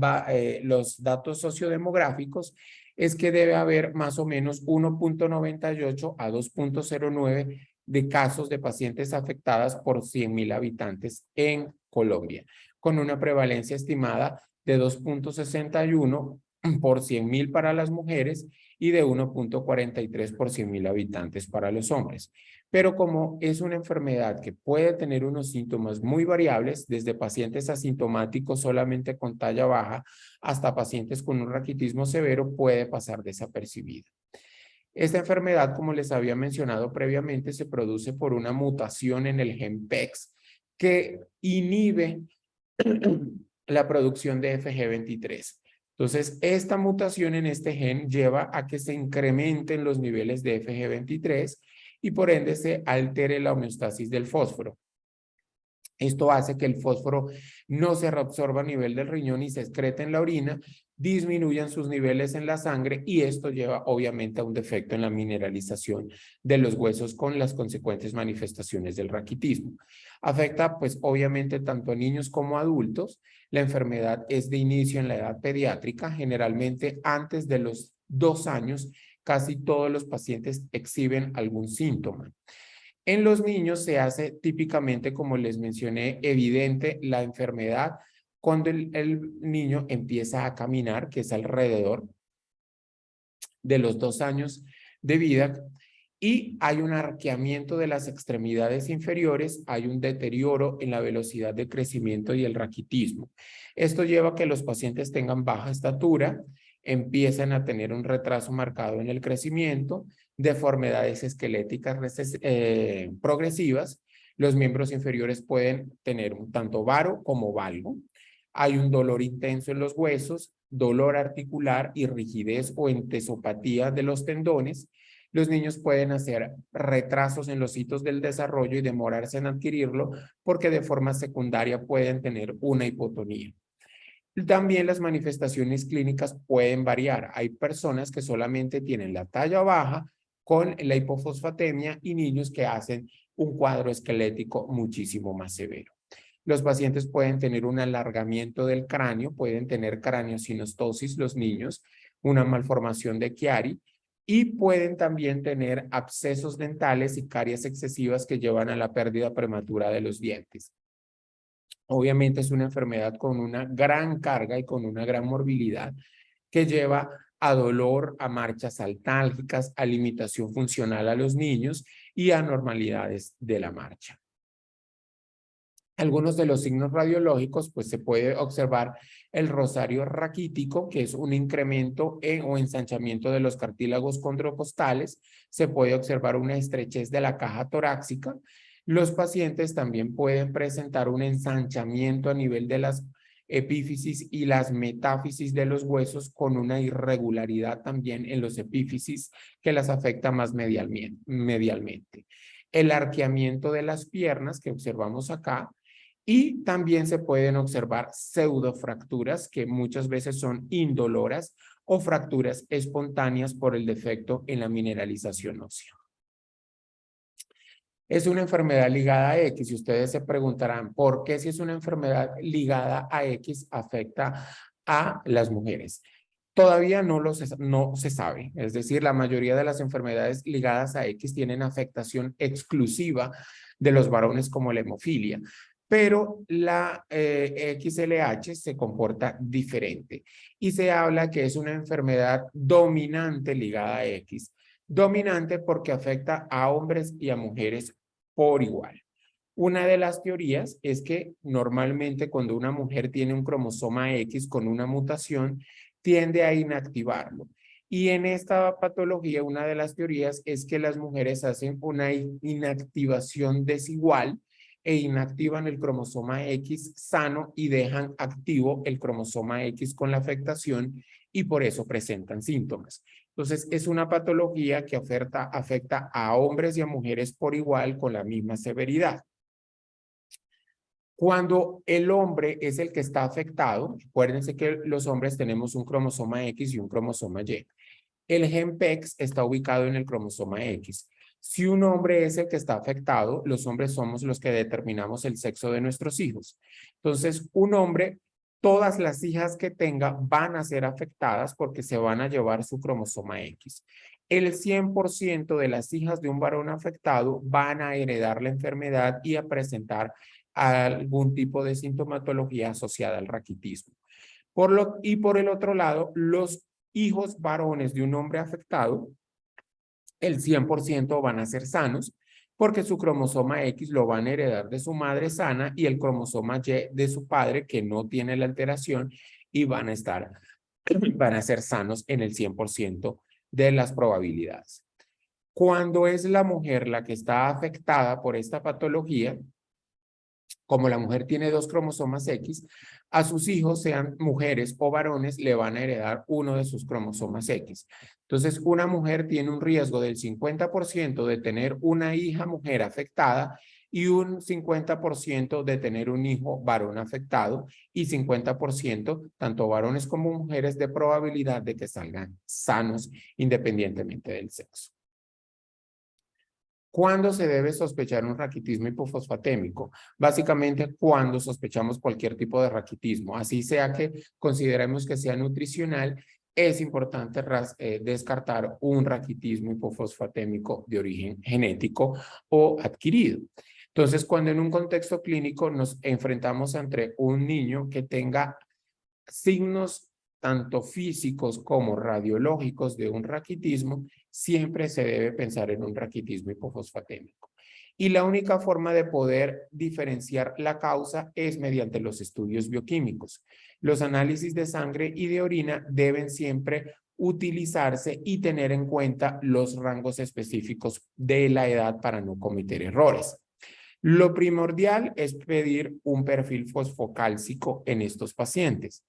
los datos sociodemográficos es que debe haber más o menos 1.98 a 2.09 de casos de pacientes afectadas por 100.000 habitantes en Colombia, con una prevalencia estimada de 2.61 por 100.000 para las mujeres y de 1.43 por 100.000 habitantes para los hombres. Pero como es una enfermedad que puede tener unos síntomas muy variables, desde pacientes asintomáticos solamente con talla baja hasta pacientes con un raquitismo severo, puede pasar desapercibida. Esta enfermedad, como les había mencionado previamente, se produce por una mutación en el gen PEX que inhibe la producción de FG23. Entonces, esta mutación en este gen lleva a que se incrementen los niveles de FG23 y por ende se altere la homeostasis del fósforo. Esto hace que el fósforo no se reabsorba a nivel del riñón y se excreta en la orina, disminuyan sus niveles en la sangre y esto lleva obviamente a un defecto en la mineralización de los huesos con las consecuentes manifestaciones del raquitismo. Afecta pues obviamente tanto a niños como a adultos. La enfermedad es de inicio en la edad pediátrica, generalmente antes de los 2 años, casi todos los pacientes exhiben algún síntoma. En los niños se hace típicamente, como les mencioné, evidente la enfermedad cuando el niño empieza a caminar, que es alrededor de los 2 años de vida, y hay un arqueamiento de las extremidades inferiores, hay un deterioro en la velocidad de crecimiento y el raquitismo. Esto lleva a que los pacientes tengan baja estatura, empiezan a tener un retraso marcado en el crecimiento, deformidades esqueléticas progresivas. Los miembros inferiores pueden tener un tanto varo como valgo. Hay un dolor intenso en los huesos, dolor articular y rigidez o entesopatía de los tendones. Los niños pueden hacer retrasos en los hitos del desarrollo y demorarse en adquirirlo porque de forma secundaria pueden tener una hipotonía. También las manifestaciones clínicas pueden variar. Hay personas que solamente tienen la talla baja con la hipofosfatemia y niños que hacen un cuadro esquelético muchísimo más severo. Los pacientes pueden tener un alargamiento del cráneo, pueden tener craniosinostosis los niños, una malformación de Chiari y pueden también tener abscesos dentales y caries excesivas que llevan a la pérdida prematura de los dientes. Obviamente es una enfermedad con una gran carga y con una gran morbilidad que lleva a dolor, a marchas altálgicas, a limitación funcional a los niños y a anormalidades de la marcha. Algunos de los signos radiológicos, pues se puede observar el rosario raquítico, que es un incremento o ensanchamiento de los cartílagos condrocostales. Se puede observar una estrechez de la caja torácica. Los pacientes también pueden presentar un ensanchamiento a nivel de las epífisis y las metáfisis de los huesos, con una irregularidad también en los epífisis que las afecta más medialmente. El arqueamiento de las piernas que observamos acá, y también se pueden observar pseudofracturas que muchas veces son indoloras o fracturas espontáneas por el defecto en la mineralización ósea. Es una enfermedad ligada a X y ustedes se preguntarán por qué si es una enfermedad ligada a X afecta a las mujeres. Todavía no se sabe, es decir, la mayoría de las enfermedades ligadas a X tienen afectación exclusiva de los varones como la hemofilia, pero la XLH se comporta diferente y se habla que es una enfermedad dominante ligada a X. Dominante porque afecta a hombres y a mujeres por igual. Una de las teorías es que normalmente cuando una mujer tiene un cromosoma X con una mutación, tiende a inactivarlo. Y en esta patología, una de las teorías es que las mujeres hacen una inactivación desigual e inactivan el cromosoma X sano y dejan activo el cromosoma X con la afectación y por eso presentan síntomas. Entonces, es una patología que afecta a hombres y a mujeres por igual con la misma severidad. Cuando el hombre es el que está afectado, acuérdense que los hombres tenemos un cromosoma X y un cromosoma Y. El gen PEX está ubicado en el cromosoma X. Si un hombre es el que está afectado, los hombres somos los que determinamos el sexo de nuestros hijos. Entonces, un hombre, todas las hijas que tenga van a ser afectadas porque se van a llevar su cromosoma X. El 100% de las hijas de un varón afectado van a heredar la enfermedad y a presentar algún tipo de sintomatología asociada al raquitismo. Y por el otro lado, los hijos varones de un hombre afectado, el 100% van a ser sanos porque su cromosoma X lo van a heredar de su madre sana y el cromosoma Y de su padre que no tiene la alteración y van a ser sanos en el 100% de las probabilidades. Cuando es la mujer la que está afectada por esta patología, como la mujer tiene 2 cromosomas X, a sus hijos, sean mujeres o varones, le van a heredar uno de sus cromosomas X. Entonces, una mujer tiene un riesgo del 50% de tener una hija mujer afectada y un 50% de tener un hijo varón afectado y 50%, tanto varones como mujeres, de probabilidad de que salgan sanos independientemente del sexo. ¿Cuándo se debe sospechar un raquitismo hipofosfatémico? Básicamente, cuando sospechamos cualquier tipo de raquitismo, así sea que consideremos que sea nutricional, es importante descartar un raquitismo hipofosfatémico de origen genético o adquirido. Entonces, cuando en un contexto clínico nos enfrentamos ante un niño que tenga signos tanto físicos como radiológicos de un raquitismo, siempre se debe pensar en un raquitismo hipofosfatémico. Y la única forma de poder diferenciar la causa es mediante los estudios bioquímicos. Los análisis de sangre y de orina deben siempre utilizarse y tener en cuenta los rangos específicos de la edad para no cometer errores. Lo primordial es pedir un perfil fosfocálcico en estos pacientes.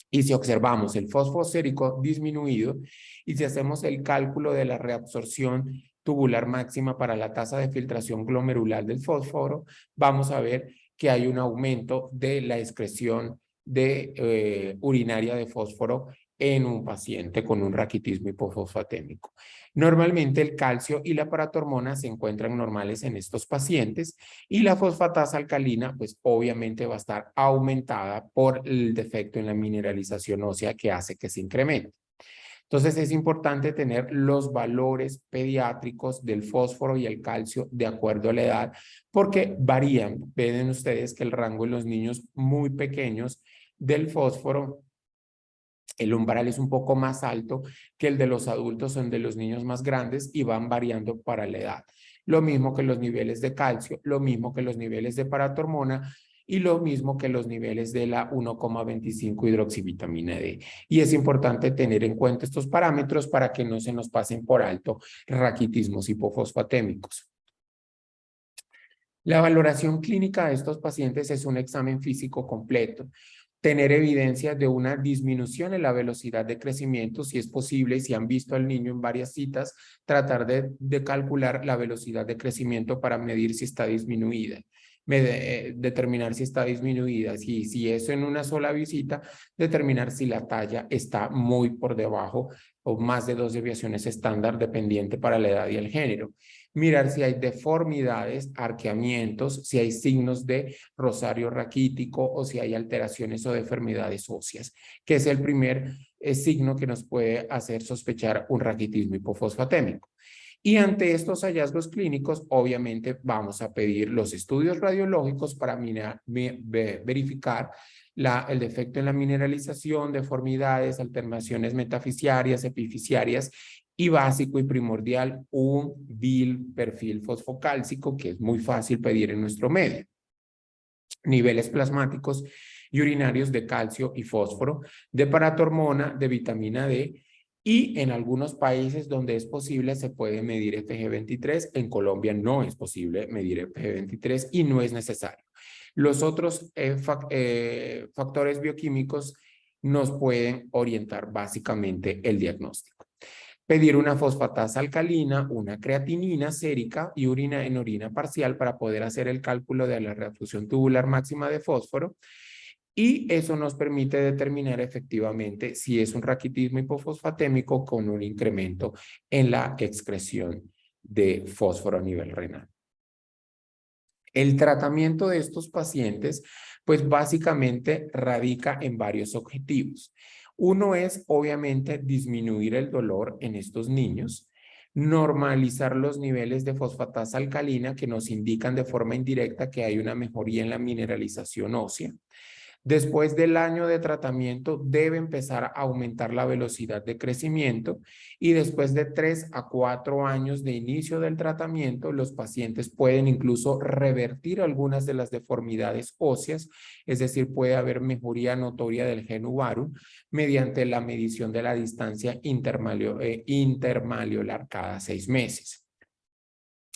Y si observamos el fósforo sérico disminuido y si hacemos el cálculo de la reabsorción tubular máxima para la tasa de filtración glomerular del fósforo, vamos a ver que hay un aumento de la excreción de urinaria de fósforo en un paciente con un raquitismo hipofosfatémico. Normalmente el calcio y la paratormona se encuentran normales en estos pacientes y la fosfatasa alcalina pues obviamente va a estar aumentada por el defecto en la mineralización ósea que hace que se incremente. Entonces es importante tener los valores pediátricos del fósforo y el calcio de acuerdo a la edad porque varían. Ven ustedes que el rango en los niños muy pequeños del fósforo, el umbral es un poco más alto que el de los adultos o el de los niños más grandes y van variando para la edad. Lo mismo que los niveles de calcio, lo mismo que los niveles de paratormona y lo mismo que los niveles de la 1,25 hidroxivitamina D. Y es importante tener en cuenta estos parámetros para que no se nos pasen por alto raquitismos hipofosfatémicos. La valoración clínica de estos pacientes es un examen físico completo, tener evidencia de una disminución en la velocidad de crecimiento, si es posible, si han visto al niño en varias citas, tratar de calcular la velocidad de crecimiento para medir si está disminuida. Determinar si está disminuida, si eso en una sola visita, determinar si la talla está muy por debajo o más de 2 desviaciones estándar dependiente para la edad y el género. Mirar si hay deformidades, arqueamientos, si hay signos de rosario raquítico o si hay alteraciones o deformidades óseas, que es el primer signo que nos puede hacer sospechar un raquitismo hipofosfatémico. Y ante estos hallazgos clínicos, obviamente vamos a pedir los estudios radiológicos para verificar el defecto en la mineralización, deformidades, alteraciones metafisiarias, epifisiarias y básico y primordial, un perfil fosfocálcico que es muy fácil pedir en nuestro medio. Niveles plasmáticos y urinarios de calcio y fósforo, de paratormona, de vitamina D, y en algunos países donde es posible se puede medir FG23. En Colombia no es posible medir FG23 y no es necesario. Los otros factores bioquímicos nos pueden orientar básicamente el diagnóstico. Pedir una fosfatasa alcalina, una creatinina sérica y en orina parcial para poder hacer el cálculo de la reabsorción tubular máxima de fósforo. Y eso nos permite determinar efectivamente si es un raquitismo hipofosfatémico con un incremento en la excreción de fósforo a nivel renal. El tratamiento de estos pacientes, pues básicamente radica en varios objetivos. Uno es, obviamente, disminuir el dolor en estos niños, normalizar los niveles de fosfatasa alcalina que nos indican de forma indirecta que hay una mejoría en la mineralización ósea. Después del año de tratamiento debe empezar a aumentar la velocidad de crecimiento y después de 3 a 4 años de inicio del tratamiento, los pacientes pueden incluso revertir algunas de las deformidades óseas, es decir, puede haber mejoría notoria del gen uvarum mediante la medición de la distancia intermaliolar cada 6 meses.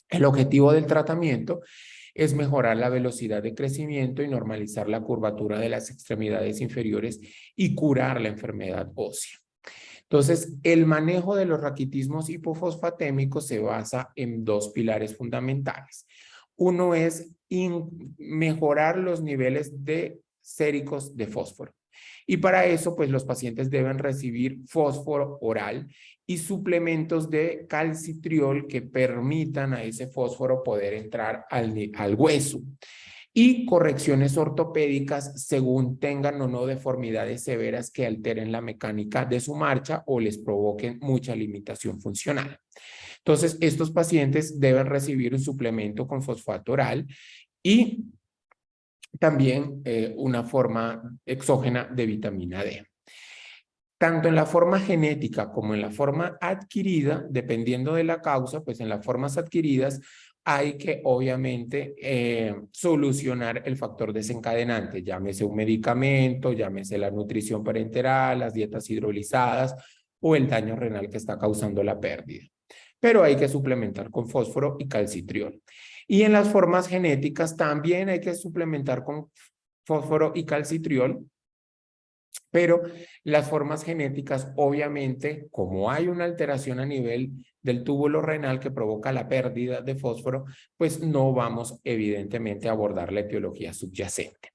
El objetivo del tratamiento es mejorar la velocidad de crecimiento y normalizar la curvatura de las extremidades inferiores y curar la enfermedad ósea. Entonces, el manejo de los raquitismos hipofosfatémicos se basa en 2 pilares fundamentales. Uno es mejorar los niveles de séricos de fósforo. Y para eso, pues los pacientes deben recibir fósforo oral y suplementos de calcitriol que permitan a ese fósforo poder entrar al hueso. Y correcciones ortopédicas según tengan o no deformidades severas que alteren la mecánica de su marcha o les provoquen mucha limitación funcional. Entonces, estos pacientes deben recibir un suplemento con fosfato oral y también una forma exógena de vitamina D. Tanto en la forma genética como en la forma adquirida, dependiendo de la causa, pues en las formas adquiridas hay que obviamente solucionar el factor desencadenante, llámese un medicamento, llámese la nutrición parenteral, las dietas hidrolizadas o el daño renal que está causando la pérdida. Pero hay que suplementar con fósforo y calcitriol. Y en las formas genéticas también hay que suplementar con fósforo y calcitriol, pero las formas genéticas, obviamente, como hay una alteración a nivel del túbulo renal que provoca la pérdida de fósforo, pues no vamos evidentemente a abordar la etiología subyacente.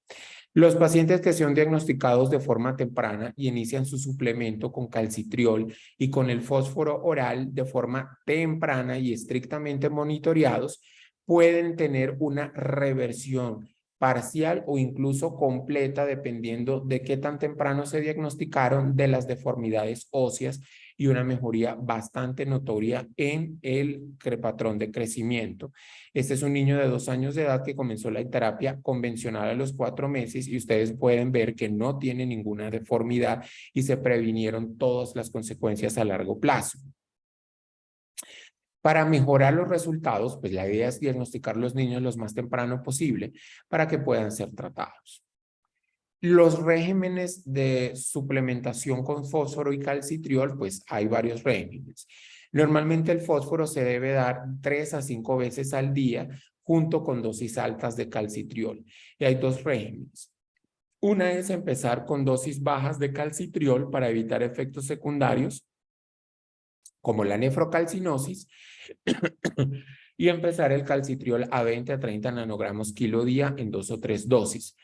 Los pacientes que son diagnosticados de forma temprana y inician su suplemento con calcitriol y con el fósforo oral de forma temprana y estrictamente monitoreados, pueden tener una reversión parcial o incluso completa, dependiendo de qué tan temprano se diagnosticaron de las deformidades óseas y una mejoría bastante notoria en el patrón de crecimiento. Este es un niño de 2 años de edad que comenzó la terapia convencional a los 4 meses y ustedes pueden ver que no tiene ninguna deformidad y se previnieron todas las consecuencias a largo plazo. Para mejorar los resultados, pues la idea es diagnosticar los niños lo más temprano posible para que puedan ser tratados. Los regímenes de suplementación con fósforo y calcitriol, pues hay varios regímenes. Normalmente el fósforo se debe dar 3 a 5 veces al día, junto con dosis altas de calcitriol. Y hay dos regímenes. Una es empezar con dosis bajas de calcitriol para evitar efectos secundarios, como la nefrocalcinosis, y empezar el calcitriol a 20 a 30 nanogramos kilo día en 2 o 3 dosis.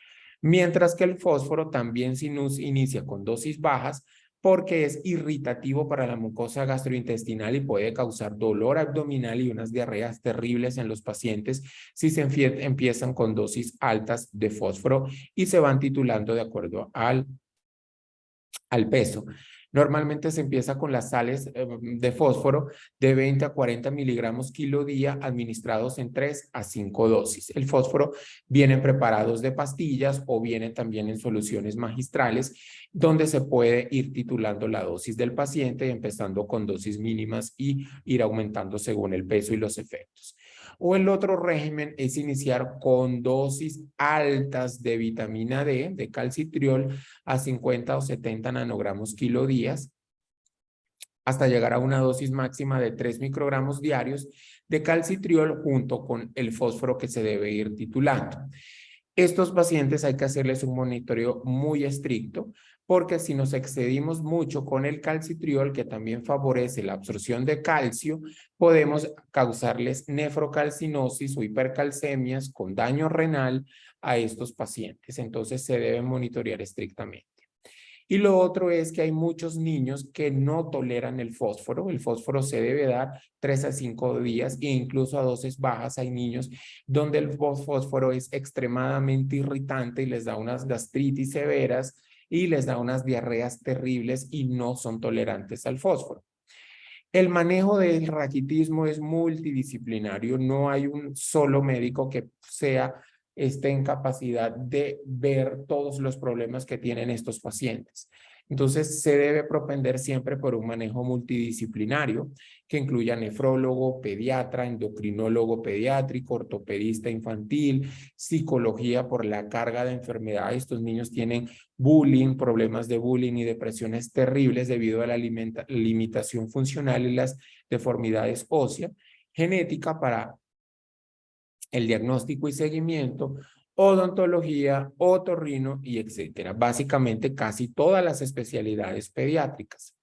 Mientras que el fósforo también se inicia con dosis bajas porque es irritativo para la mucosa gastrointestinal y puede causar dolor abdominal y unas diarreas terribles en los pacientes si se empiezan con dosis altas de fósforo y se van titulando de acuerdo al peso. Normalmente se empieza con las sales de fósforo de 20 a 40 miligramos kilo día administrados en 3 a 5 dosis. El fósforo vienen preparados de pastillas o vienen también en soluciones magistrales donde se puede ir titulando la dosis del paciente, empezando con dosis mínimas y ir aumentando según el peso y los efectos. O el otro régimen es iniciar con dosis altas de vitamina D, de calcitriol, a 50 o 70 nanogramos kilo días, hasta llegar a una dosis máxima de 3 microgramos diarios de calcitriol junto con el fósforo que se debe ir titulando. Estos pacientes hay que hacerles un monitoreo muy estricto porque si nos excedimos mucho con el calcitriol, que también favorece la absorción de calcio, podemos causarles nefrocalcinosis o hipercalcemias con daño renal a estos pacientes. Entonces se deben monitorear estrictamente. Y lo otro es que hay muchos niños que no toleran el fósforo. El fósforo se debe dar 3 a 5 días e incluso a dosis bajas. Hay niños donde el fósforo es extremadamente irritante y les da unas gastritis severas y les da unas diarreas terribles y no son tolerantes al fósforo. El manejo del raquitismo es multidisciplinario. No hay un solo médico que esté en capacidad de ver todos los problemas que tienen estos pacientes. Entonces, se debe propender siempre por un manejo multidisciplinario que incluya nefrólogo, pediatra, endocrinólogo pediátrico, ortopedista infantil, psicología por la carga de enfermedad. Estos niños tienen bullying, problemas de bullying y depresiones terribles debido a la limitación funcional y las deformidades óseas, genética para el diagnóstico y seguimiento, odontología, otorrino y etcétera. Básicamente casi todas las especialidades pediátricas.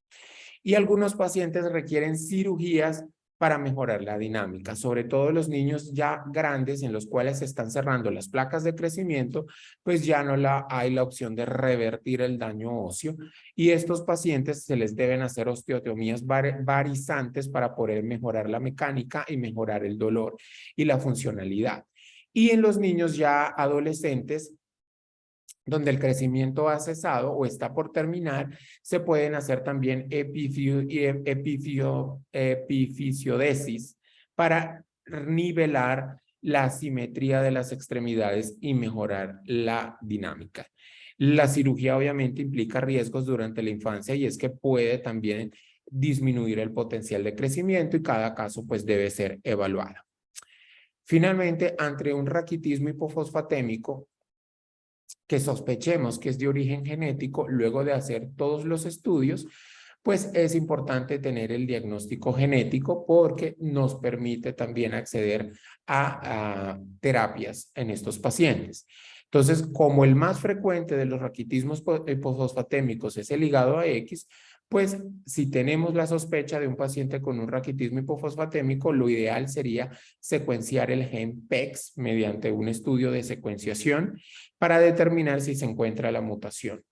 Y algunos pacientes requieren cirugías para mejorar la dinámica, sobre todo los niños ya grandes en los cuales se están cerrando las placas de crecimiento, pues ya no hay la opción de revertir el daño óseo y estos pacientes se les deben hacer osteotomías varizantes para poder mejorar la mecánica y mejorar el dolor y la funcionalidad. Y en los niños ya adolescentes, donde el crecimiento ha cesado o está por terminar, se pueden hacer también epifisiodesis para nivelar la simetría de las extremidades y mejorar la dinámica. La cirugía obviamente implica riesgos durante la infancia y es que puede también disminuir el potencial de crecimiento y cada caso pues debe ser evaluado. Finalmente, ante un raquitismo hipofosfatémico, que sospechemos que es de origen genético, luego de hacer todos los estudios, pues es importante tener el diagnóstico genético porque nos permite también acceder a terapias en estos pacientes. Entonces, como el más frecuente de los raquitismos hipofosfatémicos es el hígado AX, pues si tenemos la sospecha de un paciente con un raquitismo hipofosfatémico, lo ideal sería secuenciar el gen PEX mediante un estudio de secuenciación para determinar si se encuentra la mutación.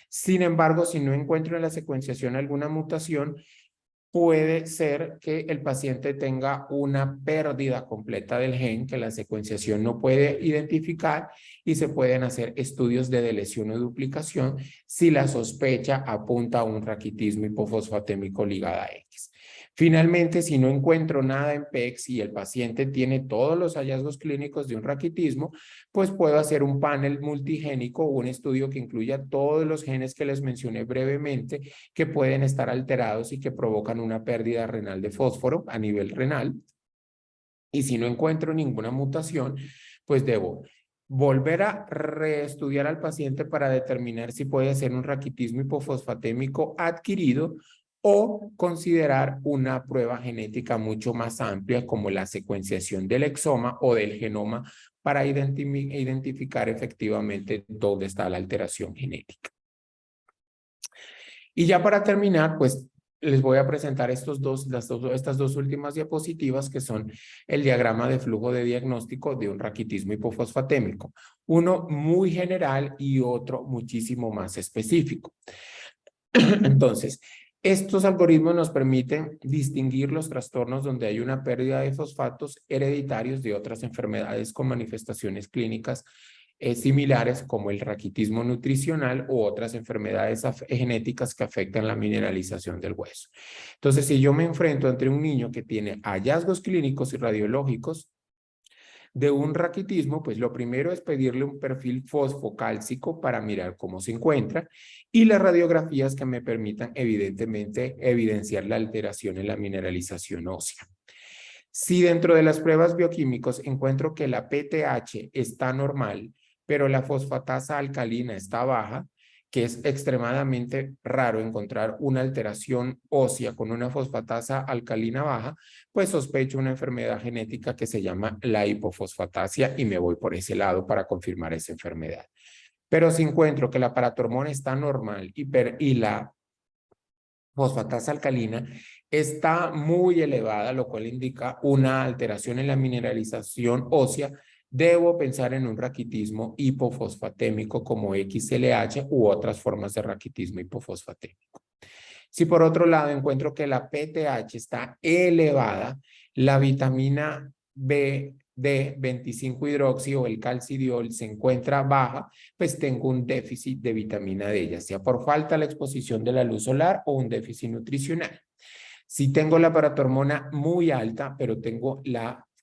Sin embargo, si no encuentro en la secuenciación alguna mutación, puede ser que el paciente tenga una pérdida completa del gen que la secuenciación no puede identificar y se pueden hacer estudios de delesión o duplicación si la sospecha apunta a un raquitismo hipofosfatémico ligada a X. Finalmente, si no encuentro nada en PEX y el paciente tiene todos los hallazgos clínicos de un raquitismo, pues puedo hacer un panel multigénico o un estudio que incluya todos los genes que les mencioné brevemente que pueden estar alterados y que provocan una pérdida renal de fósforo a nivel renal. Y si no encuentro ninguna mutación, pues debo volver a reestudiar al paciente para determinar si puede ser un raquitismo hipofosfatémico adquirido o considerar una prueba genética mucho más amplia como la secuenciación del exoma o del genoma para identificar efectivamente dónde está la alteración genética. Y ya para terminar, pues les voy a presentar estas dos últimas diapositivas que son el diagrama de flujo de diagnóstico de un raquitismo hipofosfatémico. Uno muy general y otro muchísimo más específico. Entonces, estos algoritmos nos permiten distinguir los trastornos donde hay una pérdida de fosfatos hereditarios de otras enfermedades con manifestaciones clínicas similares como el raquitismo nutricional u otras enfermedades genéticas que afectan la mineralización del hueso. Entonces, si yo me enfrento entre un niño que tiene hallazgos clínicos y radiológicos de un raquitismo, pues lo primero es pedirle un perfil fosfocálcico para mirar cómo se encuentra y las radiografías que me permitan evidentemente evidenciar la alteración en la mineralización ósea. Si dentro de las pruebas bioquímicos encuentro que la PTH está normal, pero la fosfatasa alcalina está baja, que es extremadamente raro encontrar una alteración ósea con una fosfatasa alcalina baja, pues sospecho una enfermedad genética que se llama la hipofosfatasia y me voy por ese lado para confirmar esa enfermedad. Pero si encuentro que la paratormona está normal y la fosfatasa alcalina está muy elevada, lo cual indica una alteración en la mineralización ósea, debo pensar en un raquitismo hipofosfatémico como XLH u otras formas de raquitismo hipofosfatémico. Si por otro lado encuentro que la PTH está elevada, la vitamina B de 25-hidroxi o el calcidiol se encuentra baja, pues tengo un déficit de vitamina D, ya sea por falta de la exposición de la luz solar o un déficit nutricional. Si tengo la paratormona muy alta, pero tengo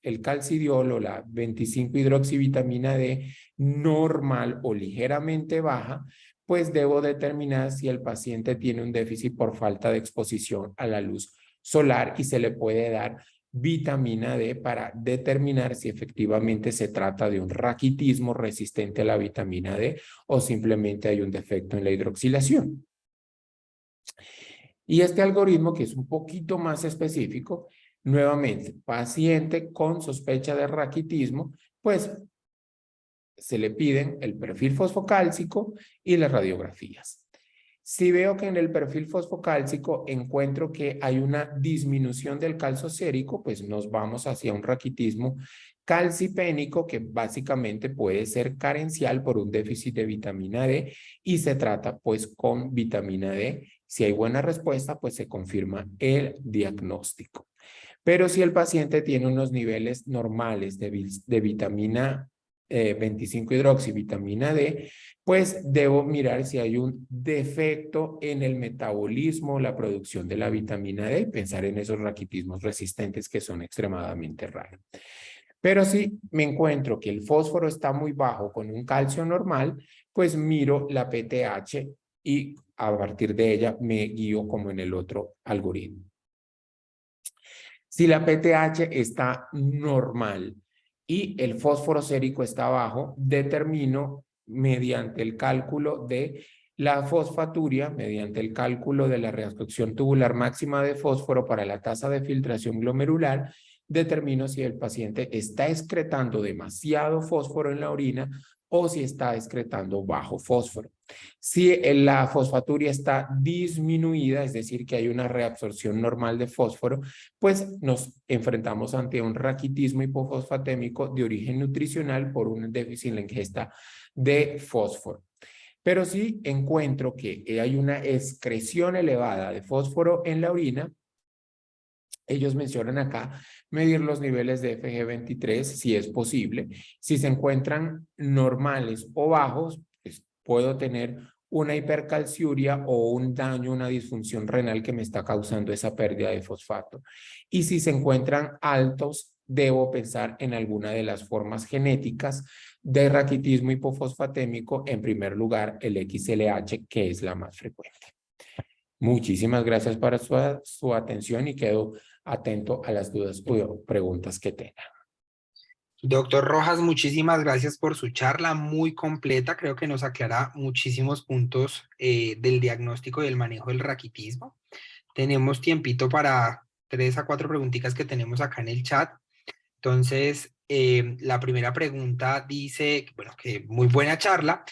el calcidiol o la 25-hidroxivitamina D normal o ligeramente baja, pues debo determinar si el paciente tiene un déficit por falta de exposición a la luz solar y se le puede dar vitamina D para determinar si efectivamente se trata de un raquitismo resistente a la vitamina D o simplemente hay un defecto en la hidroxilación. Y este algoritmo, que es un poquito más específico, nuevamente, paciente con sospecha de raquitismo, pues se le piden el perfil fosfocálcico y las radiografías. Si veo que en el perfil fosfocálcico encuentro que hay una disminución del calcio sérico, pues nos vamos hacia un raquitismo calcipénico que básicamente puede ser carencial por un déficit de vitamina D y se trata pues con vitamina D. Si hay buena respuesta, pues se confirma el diagnóstico. Pero si el paciente tiene unos niveles normales de vitamina 25-hidroxivitamina D, pues debo mirar si hay un defecto en el metabolismo, la producción de la vitamina D, pensar en esos raquitismos resistentes que son extremadamente raros. Pero si me encuentro que el fósforo está muy bajo con un calcio normal, pues miro la PTH y a partir de ella me guío como en el otro algoritmo. Si la PTH está normal y el fósforo sérico está bajo, determino mediante el cálculo de la fosfaturia, mediante el cálculo de la reabsorción tubular máxima de fósforo para la tasa de filtración glomerular, determino si el paciente está excretando demasiado fósforo en la orina o si está excretando bajo fósforo. Si la fosfaturia está disminuida, es decir, que hay una reabsorción normal de fósforo, pues nos enfrentamos ante un raquitismo hipofosfatémico de origen nutricional por un déficit en la ingesta de fósforo. Pero si encuentro que hay una excreción elevada de fósforo en la orina, ellos mencionan acá medir los niveles de FG23 si es posible. Si se encuentran normales o bajos, pues puedo tener una hipercalciuria o un daño, una disfunción renal que me está causando esa pérdida de fosfato. Y si se encuentran altos, debo pensar en alguna de las formas genéticas de raquitismo hipofosfatémico, en primer lugar el XLH, que es la más frecuente. Muchísimas gracias por su atención y quedo atento a las dudas o preguntas que tengan. Doctor Rojas, muchísimas gracias por su charla muy completa. Creo que nos aclara muchísimos puntos del diagnóstico y del manejo del raquitismo. Tenemos tiempito para 3 a 4 preguntitas que tenemos acá en el chat. Entonces, la primera pregunta dice, bueno, que muy buena charla.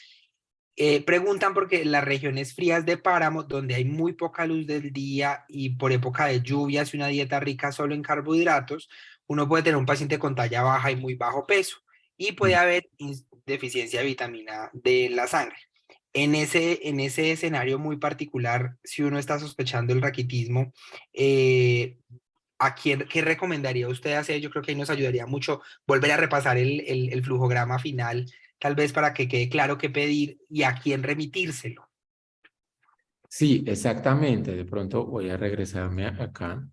Preguntan porque las regiones frías de páramo, donde hay muy poca luz del día y por época de lluvias y una dieta rica solo en carbohidratos, uno puede tener un paciente con talla baja y muy bajo peso y puede haber deficiencia de vitamina D en la sangre. En ese escenario muy particular, si uno está sospechando el raquitismo, ¿qué recomendaría usted hacer? Yo creo que ahí nos ayudaría mucho volver a repasar el flujograma final, tal vez para que quede claro qué pedir y a quién remitírselo. Sí, exactamente. De pronto voy a regresarme acá.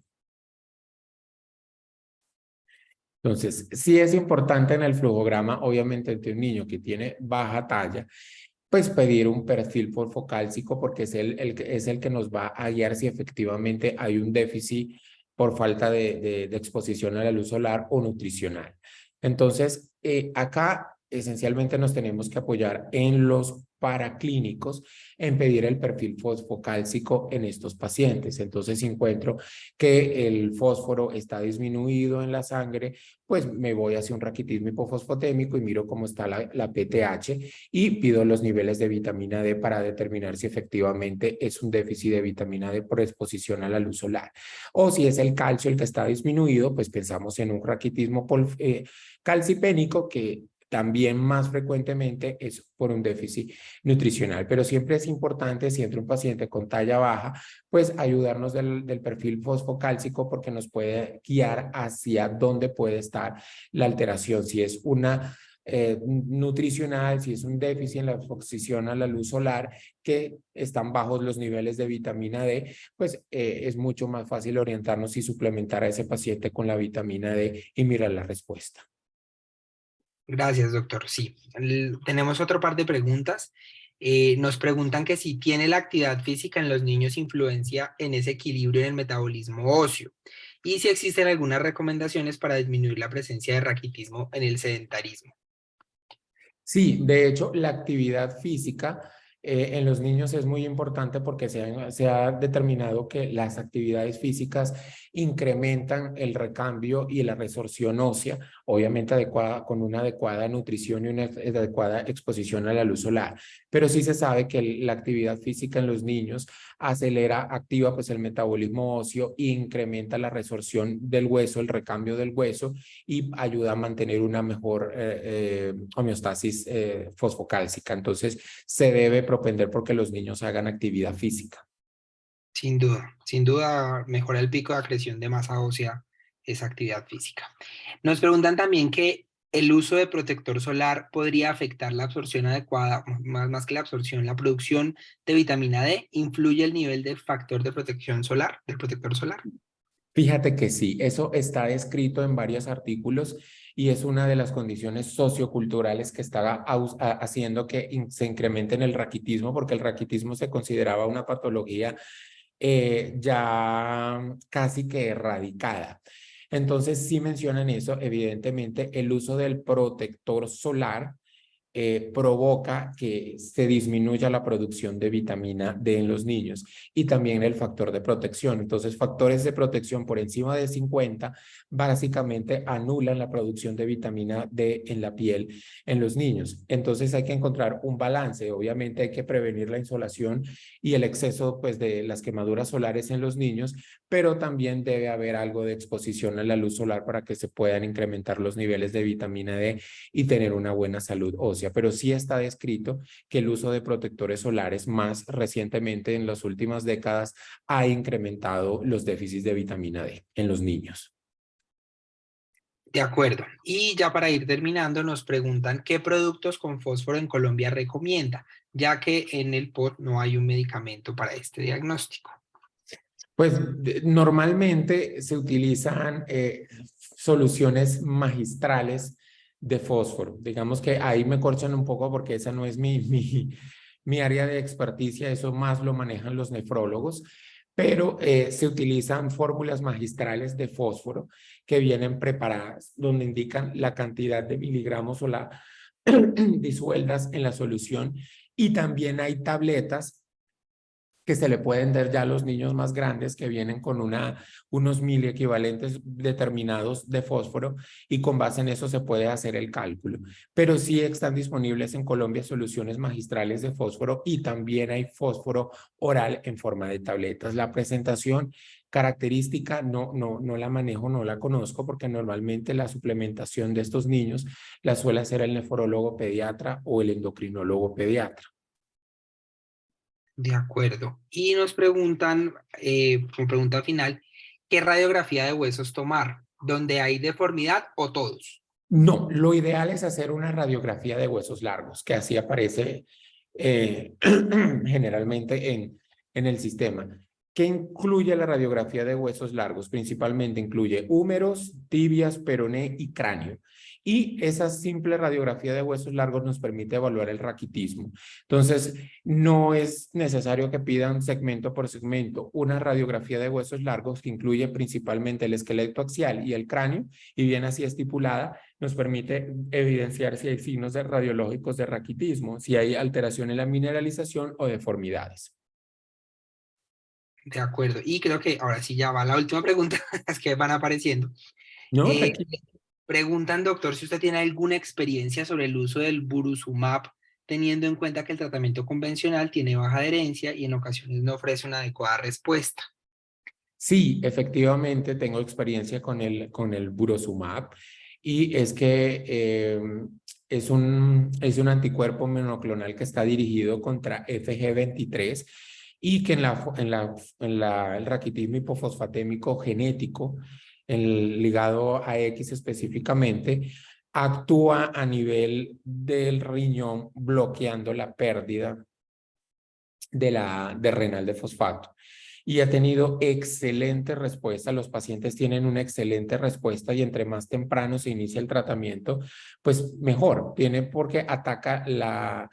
Entonces, sí es importante en el flujograma, obviamente, entre un niño que tiene baja talla, pues pedir un perfil fosfocálcico porque es el que nos va a guiar si efectivamente hay un déficit por falta de exposición a la luz solar o nutricional. Entonces, acá esencialmente nos tenemos que apoyar en los paraclínicos en pedir el perfil fosfocálcico en estos pacientes. Entonces, si encuentro que el fósforo está disminuido en la sangre, pues me voy hacia un raquitismo hipofosfotémico y miro cómo está la PTH y pido los niveles de vitamina D para determinar si efectivamente es un déficit de vitamina D por exposición a la luz solar. O si es el calcio el que está disminuido, pues pensamos en un raquitismo calcipénico que también más frecuentemente es por un déficit nutricional, pero siempre es importante, si entra un paciente con talla baja, pues ayudarnos del perfil fosfocálcico porque nos puede guiar hacia dónde puede estar la alteración, si es una nutricional, si es un déficit en la exposición a la luz solar, que están bajos los niveles de vitamina D, pues es mucho más fácil orientarnos y suplementar a ese paciente con la vitamina D y mirar la respuesta. Gracias, doctor. Sí, tenemos otro par de preguntas. Nos preguntan que si tiene la actividad física en los niños influencia en ese equilibrio en el metabolismo óseo y si existen algunas recomendaciones para disminuir la presencia de raquitismo en el sedentarismo. Sí, de hecho, la actividad física en los niños es muy importante porque se ha determinado que las actividades físicas incrementan el recambio y la resorción ósea, obviamente adecuada, con una adecuada nutrición y una adecuada exposición a la luz solar. Pero sí se sabe que la actividad física en los niños activa pues el metabolismo óseo e incrementa la resorción del hueso, el recambio del hueso y ayuda a mantener una mejor homeostasis fosfocálcica. Entonces, se debe propender porque los niños hagan actividad física. Sin duda mejora el pico de acreción de masa ósea esa actividad física. Nos preguntan también que el uso de protector solar podría afectar la absorción adecuada, más que la absorción, la producción de vitamina D. ¿Influye el nivel de factor de protección solar, del protector solar? Fíjate que sí, eso está descrito en varios artículos y es una de las condiciones socioculturales que está haciendo que se incremente en el raquitismo, porque el raquitismo se consideraba una patología ya casi que erradicada. Entonces, sí mencionan eso, evidentemente, el uso del protector solar provoca que se disminuya la producción de vitamina D en los niños y también el factor de protección. Entonces, factores de protección por encima de 50 básicamente anulan la producción de vitamina D en la piel en los niños. Entonces, hay que encontrar un balance. Obviamente, hay que prevenir la insolación y el exceso pues, de las quemaduras solares en los niños, pero también debe haber algo de exposición a la luz solar para que se puedan incrementar los niveles de vitamina D y tener una buena salud ósea. Pero sí está descrito que el uso de protectores solares más recientemente en las últimas décadas ha incrementado los déficits de vitamina D en los niños. De acuerdo. Y ya para ir terminando, nos preguntan qué productos con fósforo en Colombia recomienda, ya que en el POT no hay un medicamento para este diagnóstico. Pues normalmente se utilizan soluciones magistrales de fósforo. Digamos que ahí me corchan un poco porque esa no es mi área de experticia, eso más lo manejan los nefrólogos, pero se utilizan fórmulas magistrales de fósforo que vienen preparadas, donde indican la cantidad de miligramos o la disueltas en la solución y también hay tabletas que se le pueden dar ya a los niños más grandes que vienen con unos miliequivalentes determinados de fósforo y con base en eso se puede hacer el cálculo. Pero sí están disponibles en Colombia soluciones magistrales de fósforo y también hay fósforo oral en forma de tabletas. La presentación característica no la manejo, no la conozco porque normalmente la suplementación de estos niños la suele hacer el nefrólogo pediatra o el endocrinólogo pediatra. De acuerdo. Y nos preguntan, como pregunta final, ¿qué radiografía de huesos tomar? ¿Donde hay deformidad o todos? No, lo ideal es hacer una radiografía de huesos largos, que así aparece generalmente en el sistema. ¿Qué incluye la radiografía de huesos largos? Principalmente incluye húmeros, tibias, peroné y cráneo. Y esa simple radiografía de huesos largos nos permite evaluar el raquitismo. Entonces, no es necesario que pidan segmento por segmento. Una radiografía de huesos largos que incluye principalmente el esqueleto axial y el cráneo, y bien así estipulada, nos permite evidenciar si hay signos radiológicos de raquitismo, si hay alteración en la mineralización o deformidades. De acuerdo. Y creo que ahora sí ya va la última pregunta, las que van apareciendo. No, Eh, tranquilo. Preguntan, doctor, si usted tiene alguna experiencia sobre el uso del Buruzumab, teniendo en cuenta que el tratamiento convencional tiene baja adherencia y en ocasiones no ofrece una adecuada respuesta. Sí, efectivamente tengo experiencia con el Burosumab y es que es un anticuerpo monoclonal que está dirigido contra FG23 y que el raquitismo hipofosfatémico genético, ligado a X específicamente, actúa a nivel del riñón bloqueando la pérdida de renal de fosfato y ha tenido excelente respuesta. Los pacientes tienen una excelente respuesta y entre más temprano se inicia el tratamiento, pues mejor. Tiene porque ataca la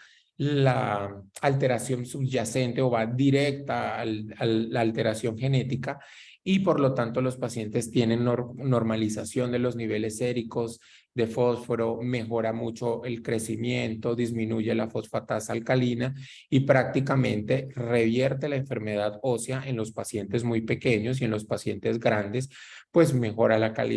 alteración subyacente o va directa a la alteración genética y por lo tanto los pacientes tienen normalización de los niveles séricos de fósforo, mejora mucho el crecimiento, disminuye la fosfatasa alcalina y prácticamente revierte la enfermedad ósea en los pacientes muy pequeños y en los pacientes grandes, pues mejora la calidad